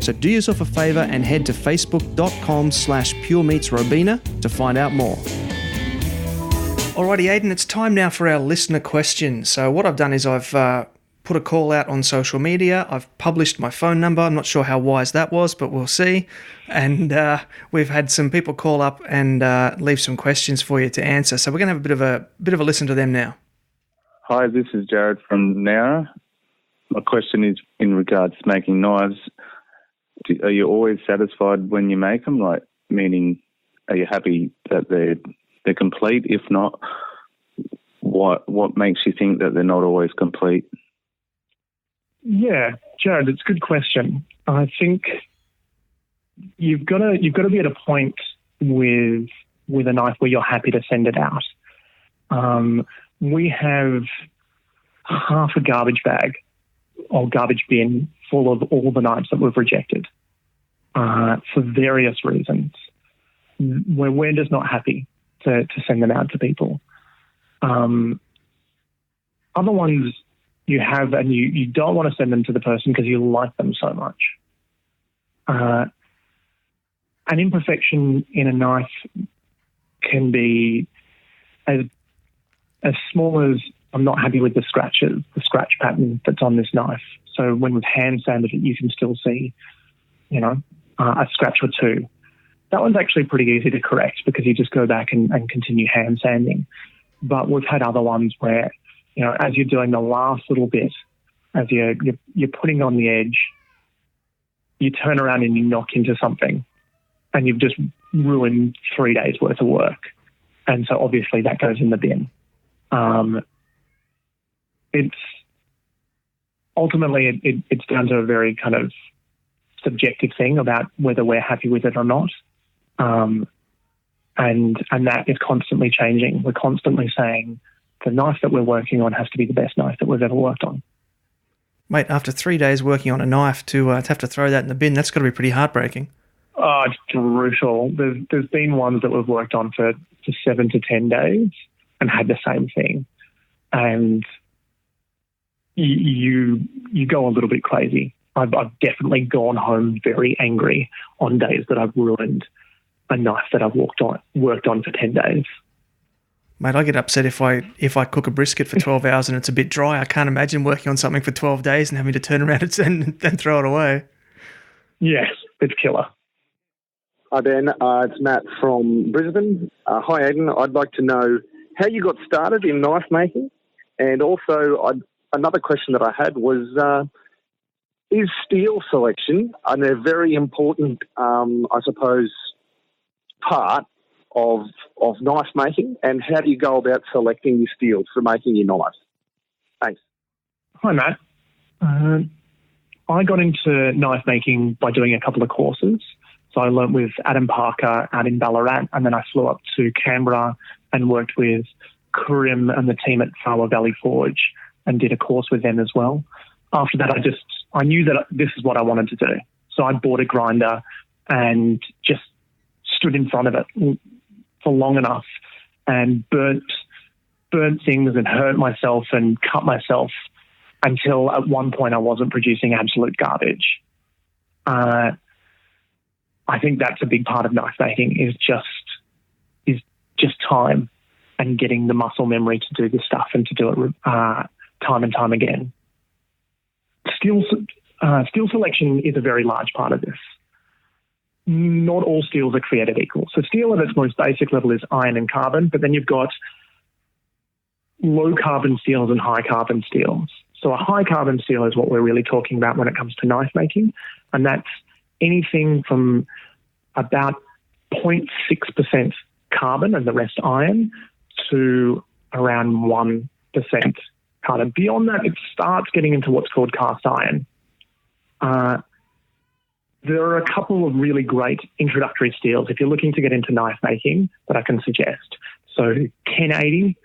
So do yourself a favour and head to facebook.com/puremeatsrobina to find out more. Alrighty, Aidan, it's time now for our listener questions. So what I've done is I've put a call out on social media. I've published my phone number. I'm not sure how wise that was, but we'll see. And we've had some people call up and leave some questions for you to answer. So we're going to have a bit of a listen to them now. Hi, this is Jared from Nowra. My question is in regards to making knives. Are you always satisfied when you make them? Like, meaning, are you happy that they're complete? If not, what makes you think that they're not always complete? Yeah, Jared, it's a good question. I think you've got to be at a point with a knife where you're happy to send it out. We have half a garbage bag or garbage bin full of all the knives that we've rejected for various reasons, where we're just not happy to send them out to people. Other ones you have and you don't want to send them to the person because you like them so much. An imperfection in a knife can be as small as I'm not happy with the scratch pattern that's on this knife. So when we've hand sanded it, you can still see, a scratch or two. That one's actually pretty easy to correct because you just go back and continue hand sanding. But we've had other ones where, as you're doing the last little bit, as you're putting on the edge, you turn around and you knock into something and you've just ruined 3 days worth of work. And so obviously that goes in the bin. It's ultimately it's down to a very kind of subjective thing about whether we're happy with it or not. And that is constantly changing. We're constantly saying the knife that we're working on has to be the best knife that we've ever worked on. Mate, after 3 days working on a knife to have to throw that in the bin, that's got to be pretty heartbreaking. Oh, it's brutal. There's been ones that we've worked on for 7 to 10 days and had the same thing. And you go a little bit crazy. I've definitely gone home very angry on days that I've ruined a knife that I've worked on for 10 days. Mate, I get upset if I cook a brisket for 12 hours and it's a bit dry. I can't imagine working on something for 12 days and having to turn around and then throw it away. Yes, it's killer. Hi, Ben. It's Matt from Brisbane. Hi, Aidan. I'd like to know how you got started in knife making. And also, another question that I had was, is steel selection a very important, I suppose, part of knife making, and how do you go about selecting your steels for making your knives? Thanks. Hi, Matt. I got into knife making by doing a couple of courses. So I learnt with Adam Parker out in Ballarat, and then I flew up to Canberra and worked with Kurim and the team at Farwa Valley Forge and did a course with them as well. After that, I knew that this is what I wanted to do. So I bought a grinder and just stood in front of it for long enough and burnt things and hurt myself and cut myself until at one point I wasn't producing absolute garbage. I think that's a big part of knife making is just time and getting the muscle memory to do this stuff and to do it time and time again. Steel selection is a very large part of this. Not all steels are created equal. So steel at its most basic level is iron and carbon, but then you've got low carbon steels and high carbon steels. So a high carbon steel is what we're really talking about when it comes to knife making, and that's anything from about 0.6% carbon and the rest iron to around 1% carbon. Beyond that, it starts getting into what's called cast iron. There are a couple of really great introductory steels if you're looking to get into knife making that I can suggest. So 1080,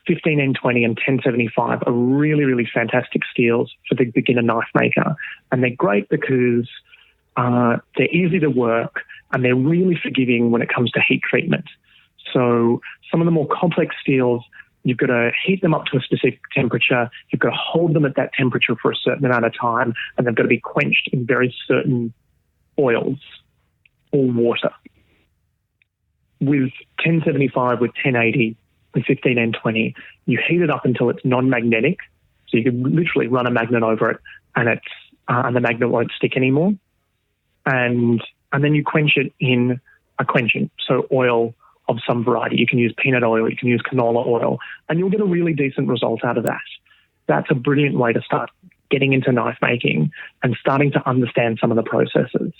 15N20 and 1075 are really, really fantastic steels for the beginner knife maker. And they're great because they're easy to work and they're really forgiving when it comes to heat treatment. So some of the more complex steels, you've got to heat them up to a specific temperature. You've got to hold them at that temperature for a certain amount of time, and they've got to be quenched in very certain oils or water. With 1075, with 1080, with 15N20, you heat it up until it's non-magnetic. So you can literally run a magnet over it, and and the magnet won't stick anymore. And then you quench it in a quenchant, so oil of some variety. You can use peanut oil, you can use canola oil, and you'll get a really decent result out of that. That's a brilliant way to start getting into knife making and starting to understand some of the processes.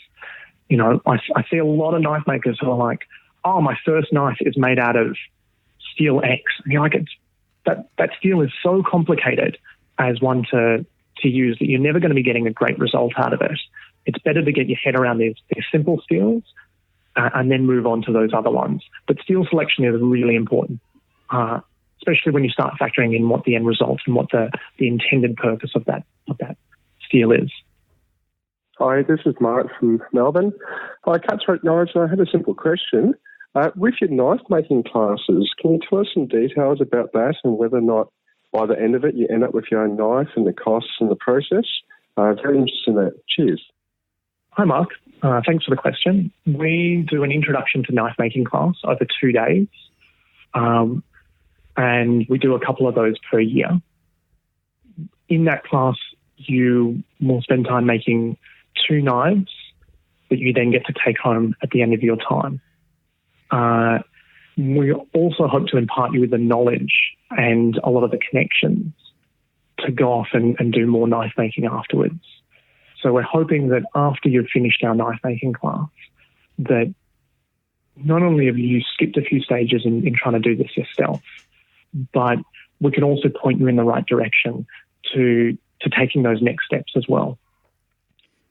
You know, I see a lot of knife makers who are like, oh, my first knife is made out of steel X. And you're like, that steel is so complicated as one to use that you're never going to be getting a great result out of it. It's better to get your head around these simple steels and then move on to those other ones. But steel selection is really important, especially when you start factoring in what the end result and what the intended purpose of that steel is. Hi, this is Mark from Melbourne. Hi, Cutthroat Knives. I had a simple question. With your knife making classes, can you tell us some details about that and whether or not by the end of it you end up with your own knife and the costs and the process? Very interested in that. Cheers. Hi, Mark. Thanks for the question. We do an introduction to knife making class over 2 days, and we do a couple of those per year. In that class, you will spend time making 2 knives that you then get to take home at the end of your time. We also hope to impart you with the knowledge and a lot of the connections to go off and do more knife making afterwards. So we're hoping that after you've finished our knife making class, that not only have you skipped a few stages in trying to do this yourself, but we can also point you in the right direction to taking those next steps as well.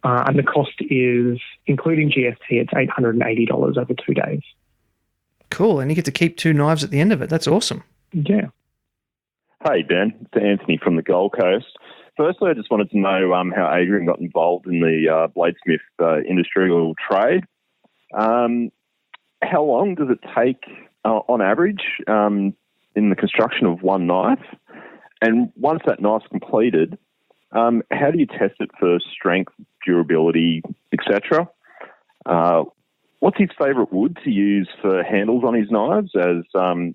And the cost is, including GST, it's $880 over 2 days. Cool, and you get to keep 2 knives at the end of it. That's awesome. Yeah. Hey, Ben. It's Anthony from the Gold Coast. Firstly, I just wanted to know how Adrian got involved in the bladesmith industry or trade. How long does it take, on average, in the construction of one knife? And once that knife's completed, how do you test it for strength, durability, etc.? What's his favourite wood to use for handles on his knives, as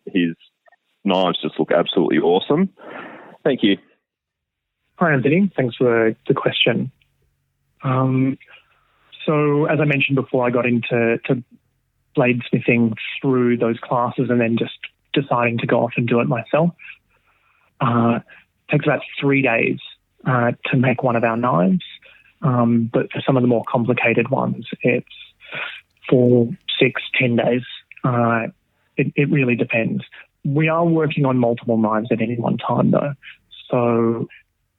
his knives just look absolutely awesome? Thank you. Hi, Anthony. Thanks for the question. So, as I mentioned before, I got into bladesmithing through those classes and then just deciding to go off and do it myself. It takes about 3 days to make one of our knives, but for some of the more complicated ones, it's 4, 6, 10 days. It really depends. We are working on multiple knives at any one time, though. So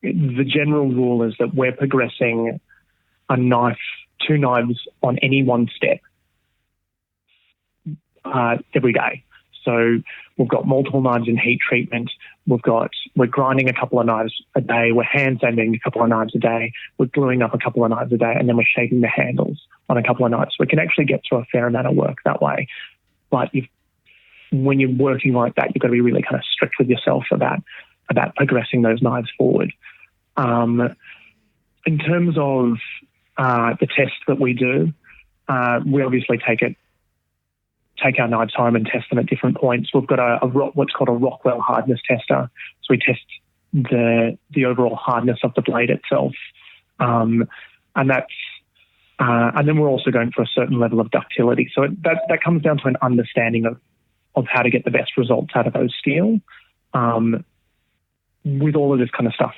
the general rule is that we're progressing a knife, 2 knives on any one step every day. So we've got multiple knives in heat treatment. We're grinding a couple of knives a day. We're hand sanding a couple of knives a day. We're gluing up a couple of knives a day, and then we're shaping the handles on a couple of knives. We can actually get through a fair amount of work that way. But when you're working like that, you've got to be really kind of strict with yourself about progressing those knives forward. In terms of the tests that we do, we obviously take our knives home and test them at different points. We've got what's called a Rockwell hardness tester. So we test the overall hardness of the blade itself, and that's and then we're also going for a certain level of ductility. So that comes down to an understanding of how to get the best results out of those steel. With all of this kind of stuff,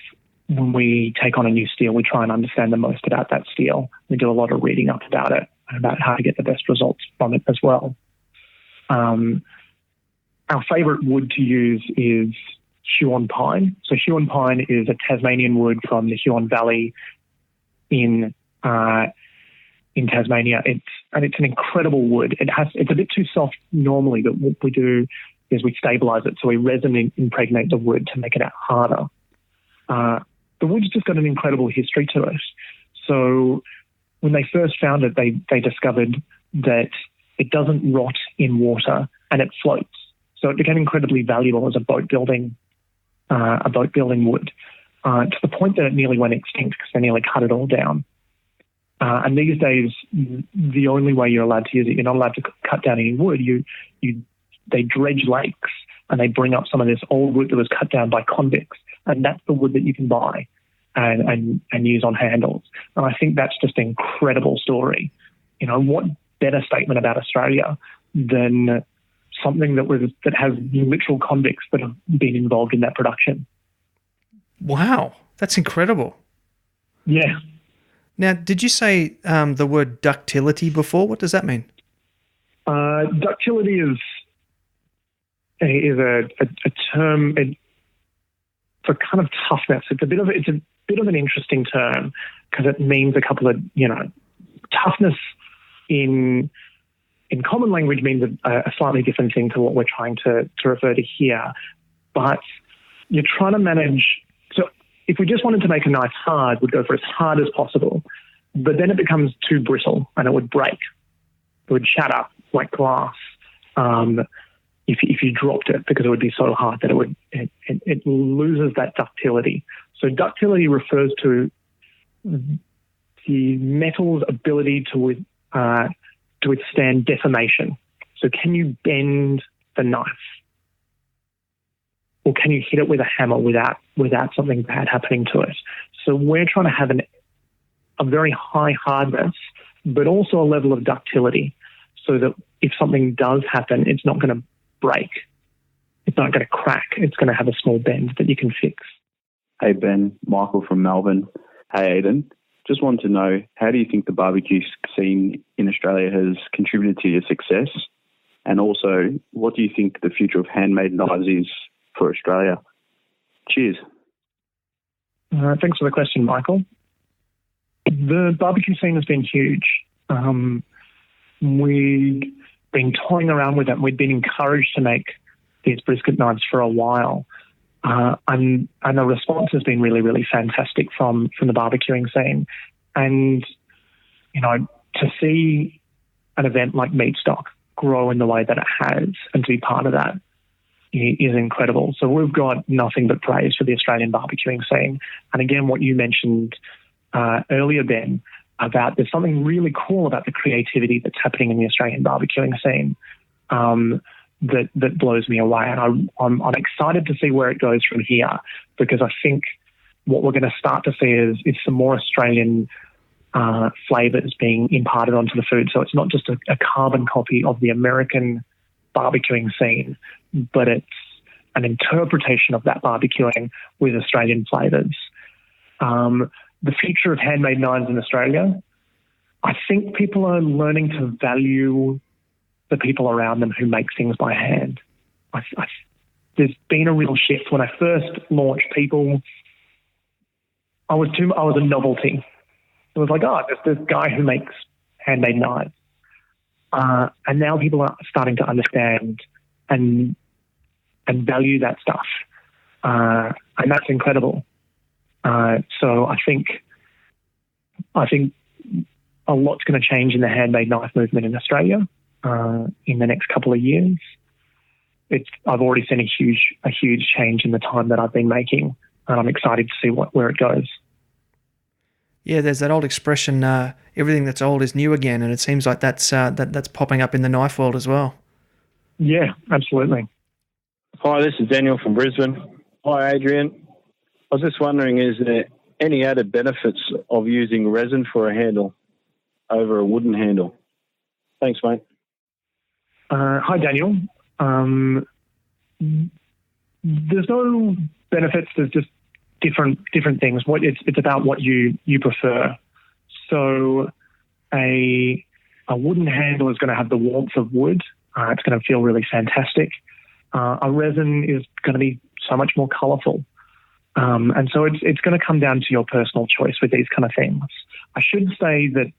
when we take on a new steel, we try and understand the most about that steel. We do a lot of reading up about it and about how to get the best results from it as well. Our favourite wood to use is Huon pine. So Huon pine is a Tasmanian wood from the Huon Valley in Tasmania. It's an incredible wood. It's a bit too soft normally, but what we do is we stabilise it. So we resin impregnate the wood to make it out harder. The wood's just got an incredible history to it. So when they first found it, they discovered that it doesn't rot in water and it floats. So it became incredibly valuable as a boat building wood, to the point that it nearly went extinct because they nearly cut it all down. And these days, the only way you're allowed to use it, you're not allowed to cut down any wood. They dredge lakes and they bring up some of this old wood that was cut down by convicts, and that's the wood that you can buy and use on handles. And I think that's just an incredible story. You know, what better statement about Australia than something that has literal convicts that have been involved in that production. Wow, that's incredible. Yeah. Now, did you say the word ductility before? What does that mean? Ductility is a term for kind of toughness. It's a bit of an interesting term because it means a couple of, toughness in common language means a slightly different thing to what we're trying to refer to here. But you're trying to manage. So if we just wanted to make a knife hard, we'd go for as hard as possible. But then it becomes too brittle and it would break. It would shatter like glass if you dropped it, because it would be so hard that it loses that ductility. So ductility refers to the metal's ability to withstand deformation. So can you bend the knife? Or can you hit it with a hammer without something bad happening to it? So we're trying to have a very high hardness, but also a level of ductility, so that if something does happen, it's not going to break. It's not going to crack. It's going to have a small bend that you can fix. Hey, Ben. Michael from Melbourne. Hey, Aidan. Just wanted to know, how do you think the barbecue scene in Australia has contributed to your success? And also, what do you think the future of handmade knives is for Australia? Cheers. Thanks for the question, Michael. The barbecue scene has been huge. We've been toying around with it. We've been encouraged to make these brisket knives for a while. and the response has been really, really fantastic from the barbecuing scene. And, to see an event like Meatstock grow in the way that it has and to be part of that is incredible. So we've got nothing but praise for the Australian barbecuing scene. And again, what you mentioned earlier, Ben, about there's something really cool about the creativity that's happening in the Australian barbecuing scene that blows me away. And I'm excited to see where it goes from here, because I think what we're going to start to see is some more Australian flavours being imparted onto the food. So it's not just a carbon copy of the American barbecuing scene, but it's an interpretation of that barbecuing with Australian flavours. The future of handmade knives in Australia, I think people are learning to value the people around them who make things by hand. There's been a real shift. When I first launched, I was a novelty. It was like, there's this guy who makes handmade knives. And now people are starting to understand and value that stuff. And that's incredible. So I think a lot's going to change in the handmade knife movement in Australia in the next couple of years. I've already seen a huge change in the time that I've been making, and I'm excited to see where it goes. Yeah, there's that old expression, everything that's old is new again, and it seems like that's popping up in the knife world as well. Yeah, absolutely. Hi, this is Daniel from Brisbane. Hi, Adrian. I was just wondering, is there any added benefits of using resin for a handle over a wooden handle? Thanks, mate. Hi, Daniel. There's no benefits. There's just different things. It's about what you prefer. So a wooden handle is going to have the warmth of wood. It's going to feel really fantastic. A resin is going to be so much more colourful. And so it's going to come down to your personal choice with these kind of things. I should say that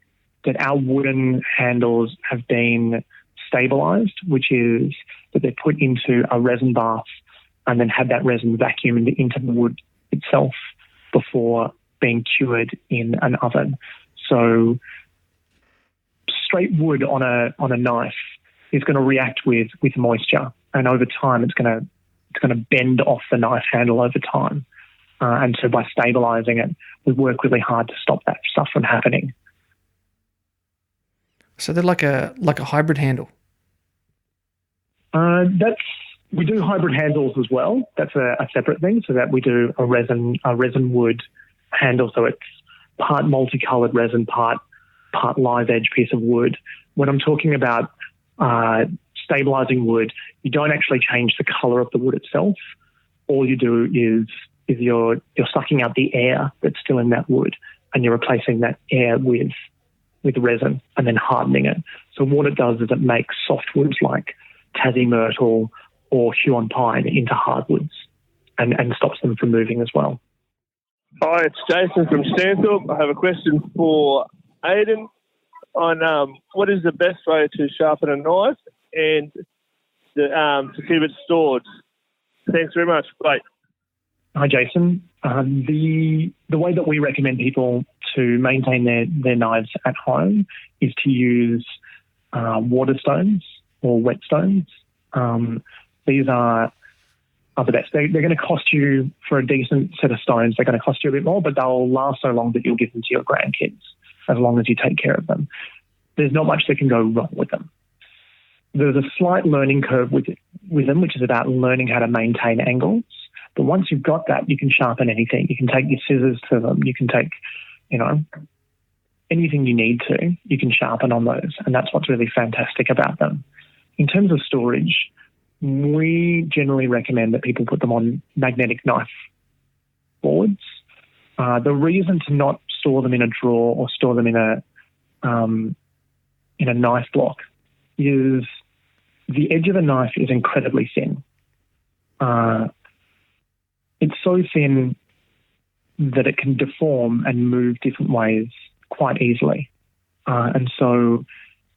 our wooden handles have been stabilised, which is that they're put into a resin bath and then had that resin vacuumed into the wood itself before being cured in an oven. So straight wood on a knife is going to react with moisture, and over time it's going to bend off the knife handle over time. And so by stabilising it, we work really hard to stop that stuff from happening. So they're like a hybrid handle. We do hybrid handles as well. That's a separate thing. So that we do a resin wood handle. So it's part multicolored resin, part live edge piece of wood. When I'm talking about stabilizing wood, you don't actually change the color of the wood itself. All you do is you're sucking out the air that's still in that wood, and you're replacing that air with resin and then hardening it. So what it does is it makes softwoods like Tassie myrtle or Huon pine into hardwoods and stops them from moving as well. Hi, it's Jason from Stanthorpe. I have a question for Aidan on what is the best way to sharpen a knife and to keep it stored. Thanks very much. Bye. Hi, Jason. The way that we recommend people to maintain their knives at home is to use water stones or whetstones. These are the best. They're going to cost you, for a decent set of stones, they're going to cost you a bit more, but they'll last so long that you'll give them to your grandkids as long as you take care of them. There's not much that can go wrong with them. There's a slight learning curve with them, which is about learning how to maintain angles. But once you've got that, you can sharpen anything. You can take your scissors to them. You can take, anything you need to, you can sharpen on those. And that's what's really fantastic about them. In terms of storage, we generally recommend that people put them on magnetic knife boards. The reason to not store them in a drawer or store them in a knife block is the edge of a knife is incredibly thin. It's so thin that it can deform and move different ways quite easily. And so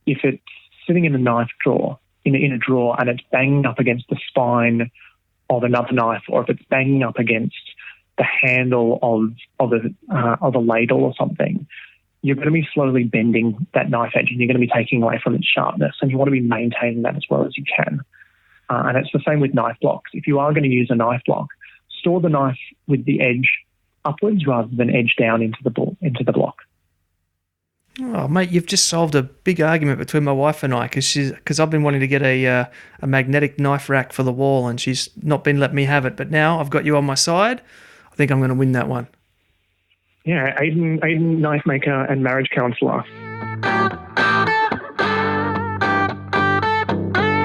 if it's sitting in a knife drawer, in a drawer, and it's banging up against the spine of another knife, or if it's banging up against the handle of a ladle or something, you're going to be slowly bending that knife edge, and you're going to be taking away from its sharpness, and you want to be maintaining that as well as you can. And it's the same with knife blocks. If you are going to use a knife block, store the knife with the edge upwards rather than edge down into the block. Oh, mate, you've just solved a big argument between my wife and I because I've been wanting to get a magnetic knife rack for the wall, and she's not been letting me have it. But now I've got you on my side. I think I'm going to win that one. Yeah, Aidan, knife maker and marriage counsellor.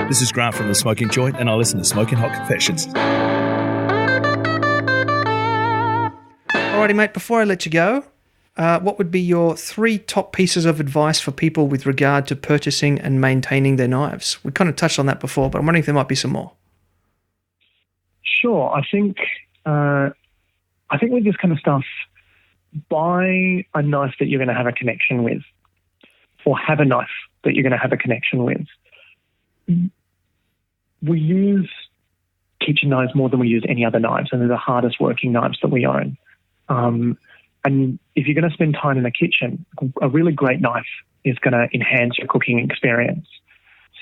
This is Grant from The Smoking Joint, and I listen to Smoking Hot Confessions. Alrighty, mate, before I let you go, what would be your 3 top pieces of advice for people with regard to purchasing and maintaining their knives? We kind of touched on that before, but I'm wondering if there might be some more. Sure. I think with this kind of stuff, buy a knife that you're going to have a connection with, or have a knife that you're going to have a connection with. We use kitchen knives more than we use any other knives, and they're the hardest working knives that we own. And if you're going to spend time in the kitchen, a really great knife is going to enhance your cooking experience.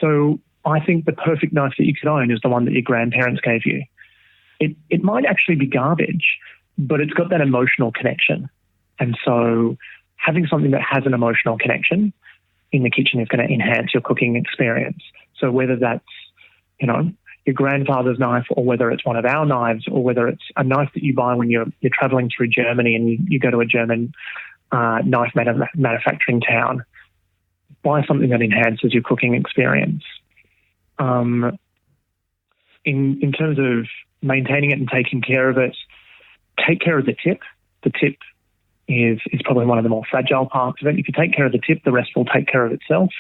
So I think the perfect knife that you could own is the one that your grandparents gave you. It might actually be garbage, but it's got that emotional connection. And so having something that has an emotional connection in the kitchen is going to enhance your cooking experience. So whether that's, your grandfather's knife, or whether it's one of our knives, or whether it's a knife that you buy when you're traveling through Germany and you go to a German knife manufacturing town, buy something that enhances your cooking experience. In terms of maintaining it and taking care of it, take care of the tip. The tip is probably one of the more fragile parts of it. If you take care of the tip, the rest will take care of itself.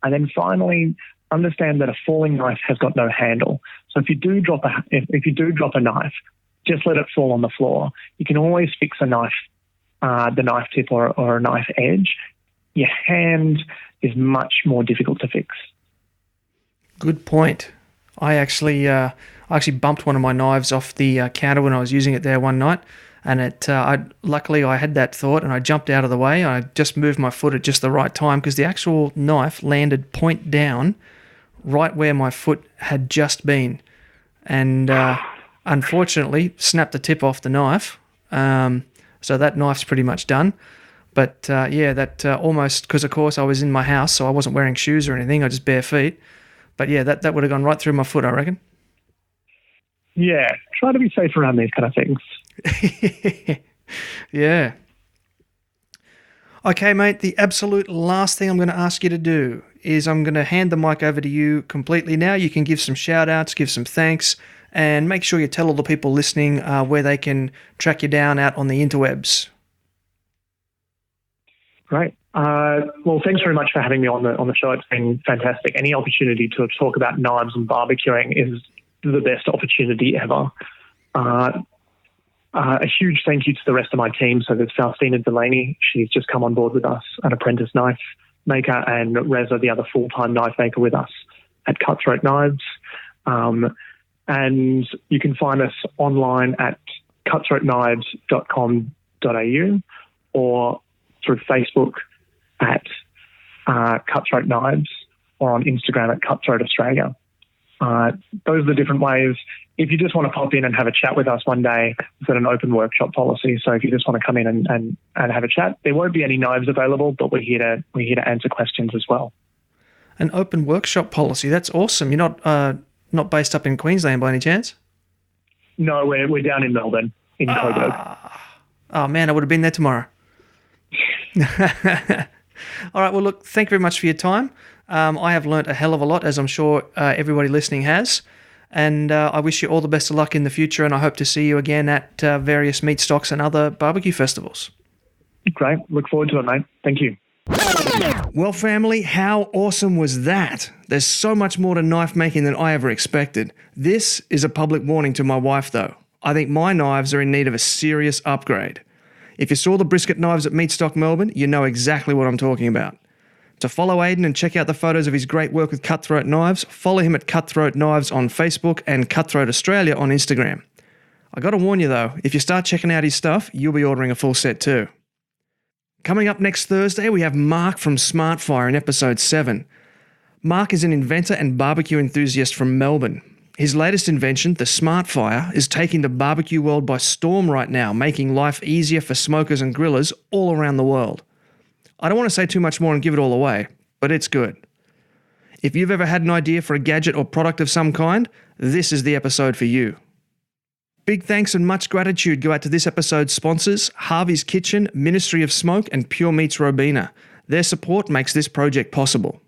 And then finally, understand that a falling knife has got no handle. So if you do drop a knife, just let it fall on the floor. You can always fix a knife, the knife tip or a knife edge. Your hand is much more difficult to fix. Good point. I actually bumped one of my knives off the counter when I was using it there one night, and luckily I had that thought, and I jumped out of the way. I just moved my foot at just the right time because the actual knife landed point down, right where my foot had just been, and unfortunately snapped the tip off the knife. So that knife's pretty much done. But almost, because of course I was in my house, so I wasn't wearing shoes or anything. I just bare feet. But yeah, that would have gone right through my foot, I reckon. Yeah, try to be safe around these kind of things. Yeah. Okay, mate, the absolute last thing I'm going to ask you to do is I'm going to hand the mic over to you completely now. You can give some shout-outs, give some thanks, and make sure you tell all the people listening where they can track you down out on the interwebs. Great. Well, thanks very much for having me on the show. It's been fantastic. Any opportunity to talk about knives and barbecuing is the best opportunity ever. A huge thank you to the rest of my team. So there's Faustina Delaney. She's just come on board with us, an apprentice knife maker, and Reza, the other full-time knife maker with us at Cutthroat Knives. And you can find us online at cutthroatknives.com.au or through Facebook at Cutthroat Knives, or on Instagram at Cutthroat Australia. Those are the different ways. If you just want to pop in and have a chat with us one day, we've got an open workshop policy. So if you just want to come in and have a chat, there won't be any knives available, but we're here to answer questions as well. An open workshop policy. That's awesome. You're not based up in Queensland by any chance? No, we're down in Melbourne, in Coburg. Oh man, I would have been there tomorrow. All right, well, look, thank you very much for your time. I have learnt a hell of a lot, as I'm sure everybody listening has. And I wish you all the best of luck in the future, and I hope to see you again at various meat stocks and other barbecue festivals. Great. Look forward to it, mate. Thank you. Well, family, how awesome was that? There's so much more to knife making than I ever expected. This is a public warning to my wife, though. I think my knives are in need of a serious upgrade. If you saw the brisket knives at Meat Stock Melbourne, you know exactly what I'm talking about. To follow Aidan and check out the photos of his great work with Cutthroat Knives, follow him at Cutthroat Knives on Facebook and Cutthroat Australia on Instagram. I got to warn you though, if you start checking out his stuff, you'll be ordering a full set too. Coming up next Thursday, we have Mark from Smartfire in episode 7. Mark is an inventor and barbecue enthusiast from Melbourne. His latest invention, the Smartfire, is taking the barbecue world by storm right now, making life easier for smokers and grillers all around the world. I don't want to say too much more and give it all away, but it's good. If you've ever had an idea for a gadget or product of some kind, this is the episode for you. Big thanks and much gratitude go out to this episode's sponsors, Harvey's Kitchen, Ministry of Smoke and Pure Meats Robina. Their support makes this project possible.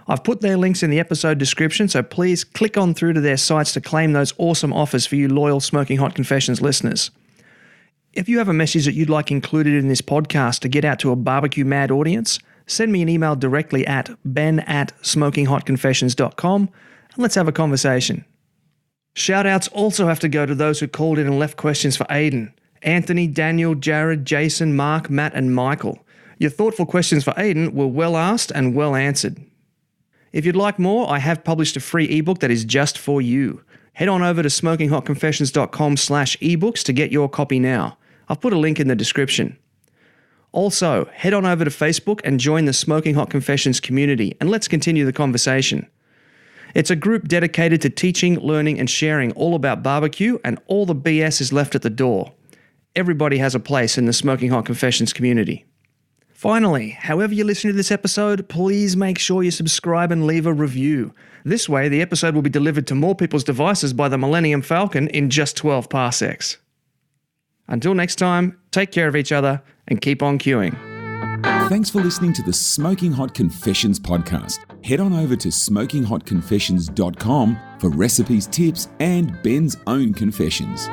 I've put their links in the episode description, so please click on through to their sites to claim those awesome offers for you loyal Smoking Hot Confessions listeners. If you have a message that you'd like included in this podcast to get out to a barbecue-mad audience, send me an email directly at ben@smokinghotconfessions.com and let's have a conversation. Shout-outs also have to go to those who called in and left questions for Aidan. Anthony, Daniel, Jared, Jason, Mark, Matt and Michael. Your thoughtful questions for Aidan were well asked and well answered. If you'd like more, I have published a free ebook that is just for you. Head on over to smokinghotconfessions.com/ebooks to get your copy now. I've put a link in the description. Also, head on over to Facebook and join the Smoking Hot Confessions community, and let's continue the conversation. It's a group dedicated to teaching, learning, and sharing all about barbecue, and all the BS is left at the door. Everybody has a place in the Smoking Hot Confessions community. Finally, however you listen to this episode, please make sure you subscribe and leave a review. This way, the episode will be delivered to more people's devices by the Millennium Falcon in just 12 parsecs. Until next time, take care of each other and keep on queuing. Thanks for listening to the Smoking Hot Confessions podcast. Head on over to smokinghotconfessions.com for recipes, tips, and Ben's own confessions.